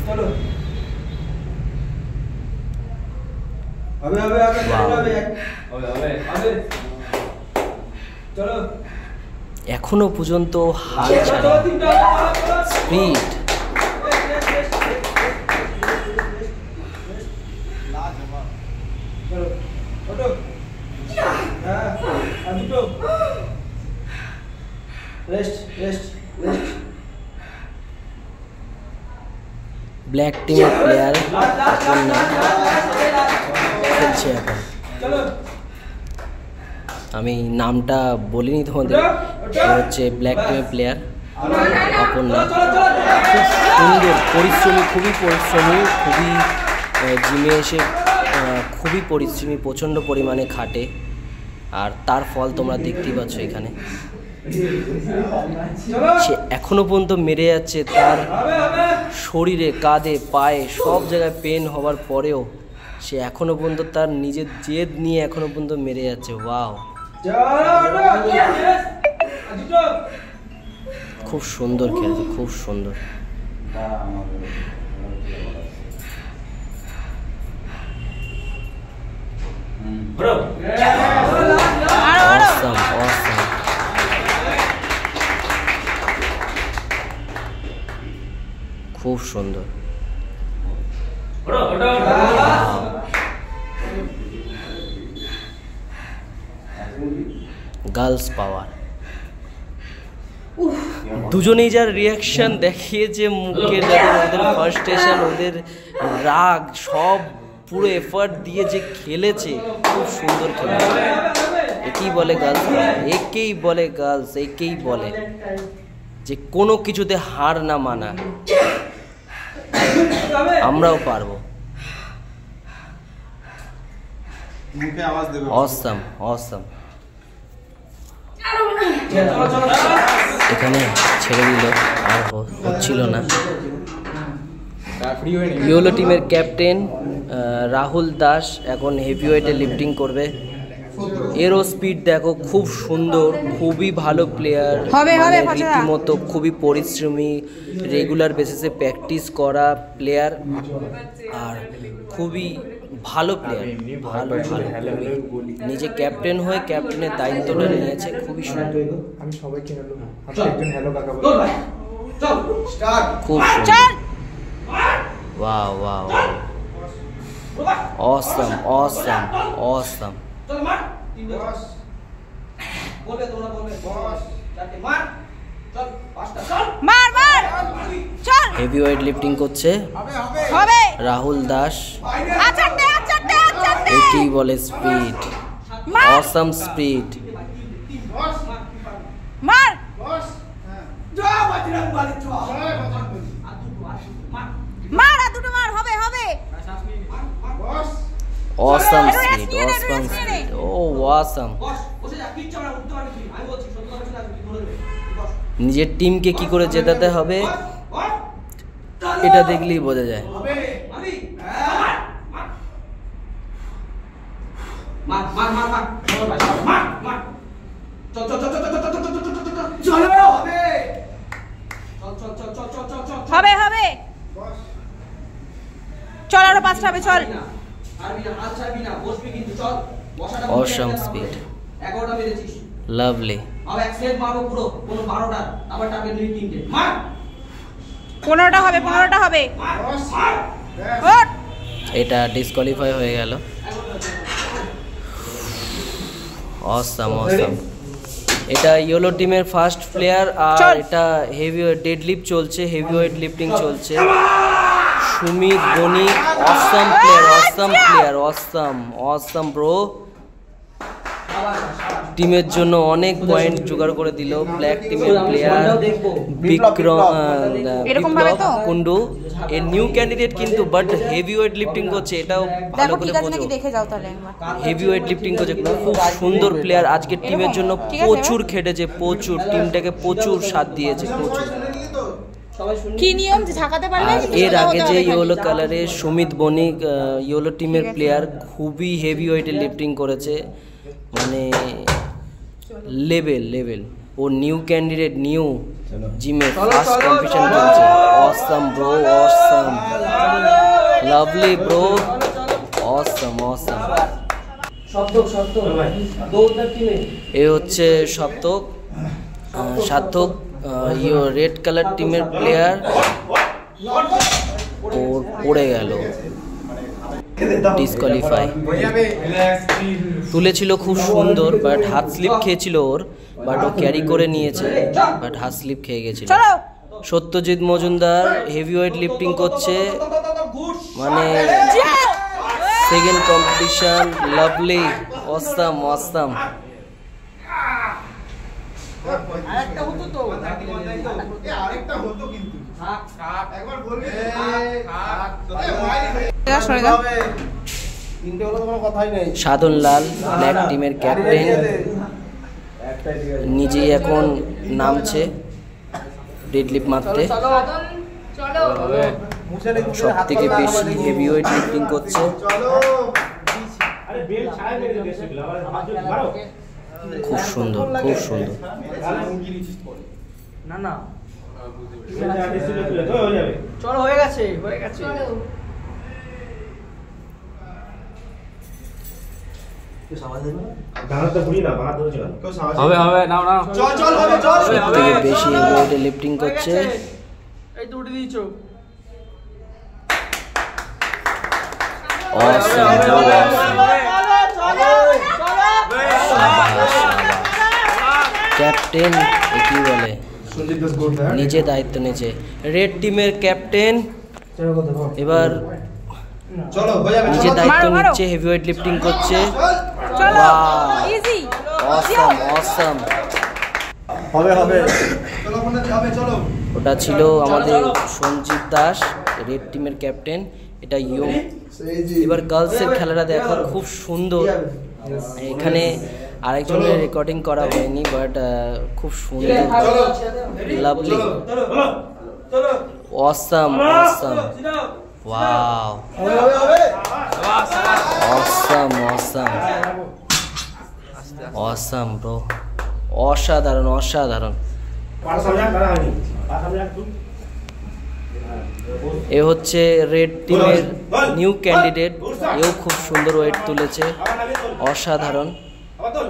চলো চলো এখনো পর্যন্ত হাল ছাড়ে স্পিড। ব্ল্যাক টিমের প্লেয়ার খেলছে এখন, আমি নামটা বলিনি তোমাদের, হচ্ছে ব্ল্যাক টিমের প্লেয়ার অপর্ণা। খুব সুন্দর পরিশ্রমী, খুবই পরিশ্রমী, খুবই জিমে এসে খুবই পরিশ্রমী, প্রচণ্ড পরিমাণে খাটে, আর তার ফল তোমরা দেখতেই পাচ্ছ এখানে। সে এখনো পর্যন্ত মেরে যাচ্ছে, তার শরীরে, কাঁধে, পায়ে সব জায়গায় পেন হওয়ার পরেও সে এখনো পর্যন্ত তার নিজের জেদ নিয়ে এখনো পর্যন্ত মেরে যাচ্ছে। ওয়াও, খুব সুন্দর খেলছে, খুব সুন্দর। Awesome, awesome. খুব সুন্দর। গার্লস পাওয়ার, দুজনেই যার রিয়াকশন দেখিয়েছে মুখের, ওদের ফার্স্টেশন, ওদের রাগ, সব পুরো এফার্ট দিয়ে যে খেলেছে, খুব সুন্দর খেলেছে। একেই বলে গার্লস, একেই বলে গার্লস, একেই বলে যে কোনো কিছুতে হার না মানা। আমরাও পারবো। Awesome, awesome. এখানে ছেড়ে দিল, আর হচ্ছিল না। ইয়োলো টিমের ক্যাপ্টেন রাহুল দাস এখন হেভিওয়েটে লিফটিং করবে। এরও স্পিড দেখো, খুব সুন্দর, খুবই ভালো প্লেয়ার, রীতিমতো খুবই পরিশ্রমী, রেগুলার বেসিসে প্র্যাকটিস করা প্লেয়ার, আর খুবই ভালো প্লেয়ার, ভালো ভালো নিজে ক্যাপ্টেন হয়ে ক্যাপ্টেনের দায়িত্বটা নিয়েছে, খুবই সুন্দর, খুব সুন্দর। Wow wow, awesome awesome awesome. Heavyweight lifting করছে রাহুল দাস, একেই বলে speed, awesome speed. Awesome speed, awesome speed, ও অসাম। বস, বসে যা, কিচ্ছু আমরা উঠতে পারবি তুই। আমি বলছি সত্যি কথা বলছি না, তুই ধরে দেবে। বস, নিজের টিমকে কি করে জেতাতে হবে বস, বস। এটা দেখলেই বোঝা যায়। মারি। মার মার মার মার মার মার। চল চল চল চল চল চল চল চল চল চল। চলো হবে। চল চল চল চল চল চল চল। হবে হবে, চল আরো 5টা হবে, চল। ছাড়বি না, হাত ছাড়বি না, বসবি কিন্তু, চল। বসাটা Awesome speed. 11টা মেরেছিস। লাভলি। আবার এক সেট মারো পুরো, কোনো 12টা, আবার টার্গেট 2-3টে। মার 15টা হবে, 15টা হবে। মার। ওঠ। এটা ডিসকোয়ালিফাই হয়ে গেল। Awesome awesome. এটা ইয়েলো টিমের ফার্স্ট প্লেয়ার, আর চল। এটা হেভি ডেডলিফট চলছে, হেভি ওয়েট লিফটিং চলছে। Sumit Banik, awesome player, awesome player, awesome awesome bro. টিমের জন্য অনেক পয়েন্ট জোগাড় করে দিল ব্ল্যাক টিমের প্লেয়ার বিক্রম এরকম ভাবে তো? কুন্ডু। এর নিউ ক্যান্ডিডেট কিন্তু, বাট হেভি ওয়েট লিফটিং করছে, এটাও ভালো দেখো করে ঠিক আছে বোঝো। নাকি দেখে যাও তাহলে একবার। হেভি ওয়েট লিফটিং করছে, খুব সুন্দর প্লেয়ার। আজকে টিমের জন্য ঠিক আছে, প্রচুর খেটেছে, প্রচুর, টিমটাকে প্রচুর সাথ দিয়েছে, প্রচুর। সবাই শুনি। কি নিয়ম যে ঝাঁকাতে পারলে আর কিন্তু এর সোজা আগে হতে যে হবে খালি। ইয়েলো কালারের সুমিত বণিক ইয়েলো টিমের ঠিক আছে। প্লেয়ার, খুবই হেভি ওয়েটে লিফটিং করেছে, মানে লেভেল। ও নিউ ক্যান্ডিডেট, নিউ জিমে ফার্স্ট কম্পিটিশন করছে। Awesome bro, awesome, lovely bro, awesome awesome. শব্দ শব্দ দৌড়দার টিমে। এ হচ্ছে সপ্তক, সার্থক রেড কালার টিমের প্লেয়ার। ওর পড়ে গেল, ডিসকোয়ালিফাই। তুলেছিল খুব সুন্দর, বাট হাত স্লিপ খেয়েছিল ওর, বাট ও ক্যারি করে নিয়েছে, বাট হাত স্লিপ খেয়ে গেছিল। চলো। Satyajit Majumdar heavy weight lifting করছে, মানে second competition. Lovely, awesome awesome. আরেকটা হতো তো আরেকটা হতো কিন্তু একবার বলবি যা সরে যাও। তিনটে হলো তো কোনো কথাই নেই। সাধন লাল ব্ল্যাক টিমের ক্যাপ্টেন, নিজেই এখন নামছে ডেডলিফট মারতে। সব থেকে বেশি হেভি ওয়েট লিফটিং করছে। আরে বেল ছাড়াই মেরে দিয়েছে সেগুলো, আবার মারো। খুব সুন্দর, খুব সুন্দর। না না বেল ছাড়াই সেগুলো তুলে তো হয়ে যাবে। চলো, হয়ে গেছে হয়ে গেছে। গানাতে ভুলি না, বাহাত ধরেছিল। হবে হবে, নাও নাও। চল চল হবে চল। সব থেকে বেশি হেভি ওয়েটে লিফটিং করছে। এই তো উঠে দিয়েছো। অসাম, ক্যাপ্টেন কি বলে, সঞ্জিত দাস গোল দেয়। নিজে দায়িত্ব নিয়েছে রেড টিমের ক্যাপ্টেন। এবার চলো হয়ে যাবে। নিজে চলো দায়িত্ব মারো, মারো। নিচ্ছে, হেভি ওয়েট লিফটিং করছে। চলো Wow. ইজি। Awesome awesome. হবে হবে। চলো মনে হবে চলো। ওটা ছিল আমাদের সঞ্জিত দাস, রেড টিমের ক্যাপ্টেন। এটা ইয়ং। সেই জি। এবার গার্লসের খেলাটা দেখো, খুব সুন্দর। এখানে আরেকজনের রেকর্ডিং করা হয়নি, বাট খুব সুন্দর, চলো লাভলি, চলো চলো। অসাম অসাম, ওয়াও, হবে হবে হবে। অসাম অসাম, অসাম ব্রো, অসাধারণ অসাধারণ। পার সামনে করা হয়নি, পার সামনে তুই। এ হচ্ছে রেড টিমের নিউ ক্যান্ডিডেট, এও খুব সুন্দর ওয়েট তুলেছে, আবার নামিয়ে তোল, অসাধারণ। আবার তোল।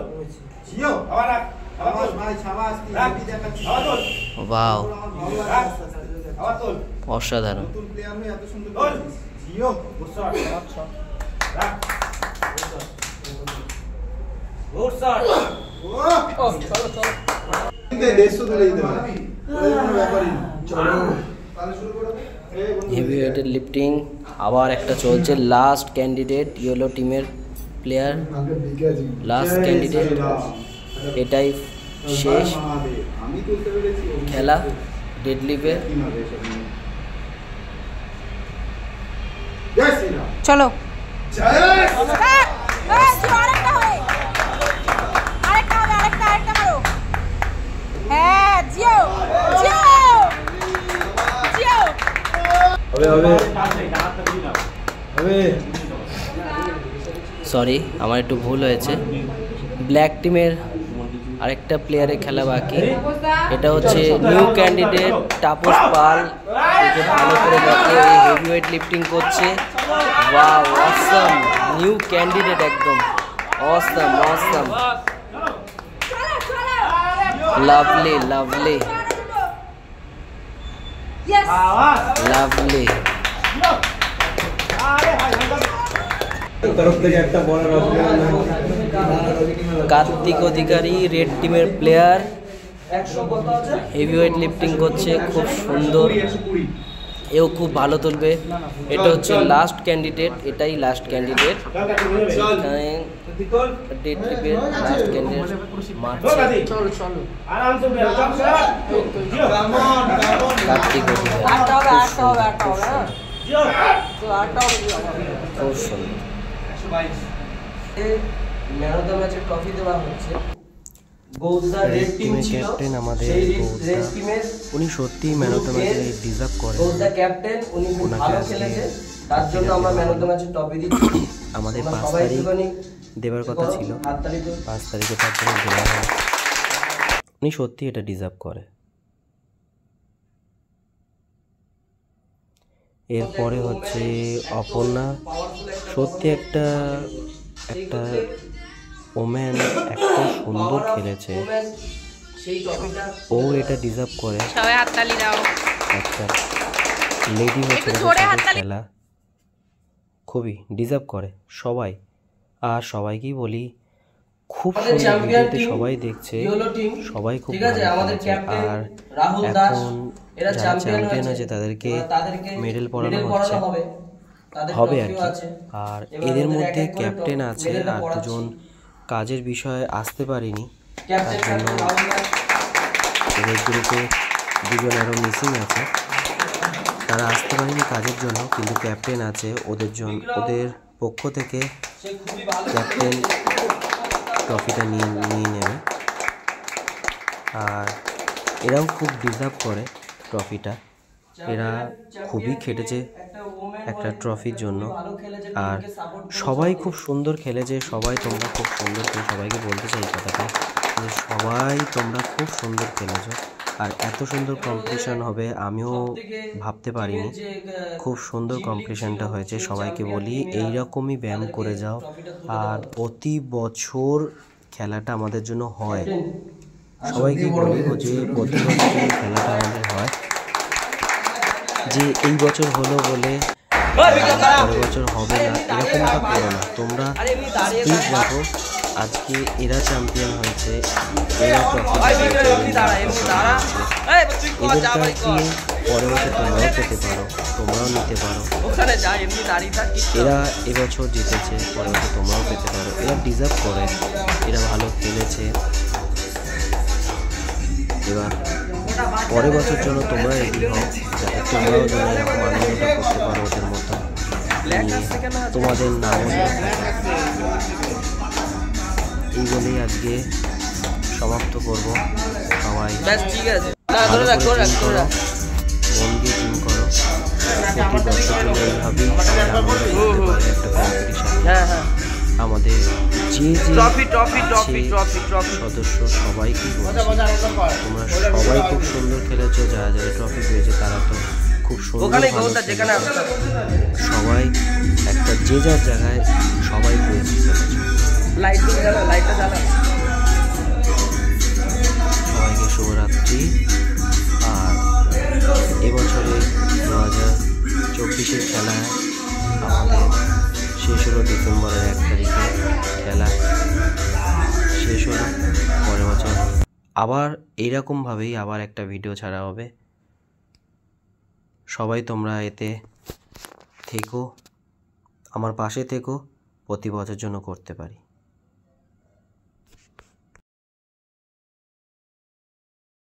জিও। আবার রাখ, আবার তোল। ভাই শাবাশ রাখ, তুই দেখাচ্ছিস। আবার তোল, ওয়াও, রাখ, আবার তোল। অসাধারণ। নতুন প্লেয়ার হয়ে এত সুন্দর গোল। করেছিস। জিও। গুড শট, রাখ। Good shot. ও চলো চলো। কিন্তু 150 তুলে দিতে পারে। ওই কোনো ব্যাপারই না। চলো তাহলে শুরু করো। হেভি ওয়েটের লিফটিং আবার একটা চলছে। লাস্ট ক্যান্ডিডেট ইয়েলো টিমের প্লেয়ার, লাস্ট ক্যান্ডিডেট, এটাই শেষ আমি তুলতে পেরেছি। খেলা ডেডলিফটের। জয় শ্রীরাম। চলো সরি, আমার একটু ভুল হয়েছে। ব্ল্যাক টিমের আরেকটা প্লেয়ারের খেলা বাকি, এটা হচ্ছে নিউ ক্যান্ডিডেট তাপস পাল, যে ভালো করে দেখে হেভিওয়েট লিফটিং করছে। ওয়াও, অসম নিউ ক্যান্ডিডেট, একদম অসম অসম, লাভলি লাভলি লাভলি। কার্তিক অধিকারী রেড টিমের প্লেয়ার, হেভিওয়েট লিফটিং করছে, খুব সুন্দর, এও খুব ভালো তুলবে। এটা হচ্ছে লাস্ট ক্যান্ডিডেট, এটাই লাস্ট ক্যান্ডিডেট, এখানে ডেড টিমের লাস্ট ক্যান্ডিডেট মারছে কার্তিক অধিকারী, খুব সুন্দর। ম্যান অফ দ্য ম্যাচের ট্রফি দেওয়া হচ্ছে। রেড টিমের ক্যাপ্টেন আমাদের উনি সত্যিই ম্যান অফ দ্য ম্যাচে ডিজার্ভ করেন। ক্যাপ্টেন উনি খুব ভালো খেলেছে, তার জন্য আমরা ম্যান অফ দ্য ম্যাচের ট্রফি দিচ্ছি। আমাদের 5 তারিখ দেবার কথা ছিল, 5 তারিখে তার জন্য দেওয়া হয়। উনি সত্যি এটা ডিজার্ভ করে। এরপরে হচ্ছে অপর্ণা, সত্যি একটা ওম্যান, একটা সুন্দর খেলেছে, ও এটা ডিজার্ভ করে। সবাই হাততালি দাও। একটা লেডি হচ্ছে খেলা খুবই ডিজার্ভ করে সবাই। আর সবাইকেই বলি, খুব সুন্দর, সবাই দেখছে, সবাই খুব ভালো খেলেছে। আর এখন যারা চ্যাম্পিয়ন আছে তাদেরকে মেডেল পরানো হচ্ছে, হবে আর কি। আর এদের মধ্যে ক্যাপ্টেন আছে, আর দুজন কাজের বিষয়ে আসতে পারিনি, তার জন্য এদের গ্রুপে দুজন আরও মিসিং আছে, তারা আসতে পারেনি কাজের জন্য, কিন্তু ক্যাপ্টেন আছে, ওদের পক্ষ থেকে ক্যাপ্টেন ট্রফিটা নিয়ে নেবে। আর এরাও খুব ডিজার্ভ করে ট্রফিটা, এরা খুবই খেটেছে একটা ট্রফির জন্য। আর সবাই খুব সুন্দর খেলেছে, সবাই তোমরা খুব সুন্দর খেলে, সবাইকে বলতে চাই কথাটা যে সবাই তোমরা খুব সুন্দর খেলেছো। আর এত সুন্দর কম্পিটিশান হবে আমিও ভাবতে পারিনি, খুব সুন্দর কম্পিটিশানটা হয়েছে। সবাইকে বলি এইরকমই ব্যায়াম করে যাও, আর প্রতি বছর খেলাটা আমাদের জন্য হয়, সবাইকে বলি যে প্রতি বছর খেলাটা আমাদের হয়, যে এই বছর হলো বলে পরের বছর হবে না এরকমটা করো না তোমরা। প্লিজ দেখো, আজকে এরা চ্যাম্পিয়ন হয়েছে, এরা ট্রফি পেয়েছে, এদের কাছে পরের বছর তোমরাও পেতে পারো, তোমরাও নিতে পারো। এরা এবছর জিতেছে, পরের বছর তোমরাও পেতে পারো, এরা ডিজার্ভ করে, এরা ভালো খেলেছে। এবার পরের বছর জন্য তোমরা রেডি হও, যাতে তোমরাও যেন এরকম আনন্দটা করতে পারো ওদের মতো, তোমাদের নামও এই বলেই আজকে সমাপ্ত করব। সবাই মন দিয়ে জিম করো, প্রতি বছর জন্য এইভাবেই একটা কম্পিটিশন। আমাদের যে সদস্য সবাইকে তোমরা সবাই খুব সুন্দর খেলেছো, যারা যারা ট্রফি পেয়েছে তারা তো খুব সুন্দর, সবাই একটা যে যার জায়গায় সবাই পেয়েছে। সবাইকে শুভরাত্রি। আর এবছরে 2024-এর খেলা আমাদের শেষ হলো ডিসেম্বরের 1 তারিখে, খেলা শেষ হলো। পরের বছর আবার এইরকমভাবেই আবার একটা ভিডিও ছাড়া হবে। সবাই তোমরা এতে থেকো, আমার পাশে থেকো, প্রতি বছর জন্য করতে পারি।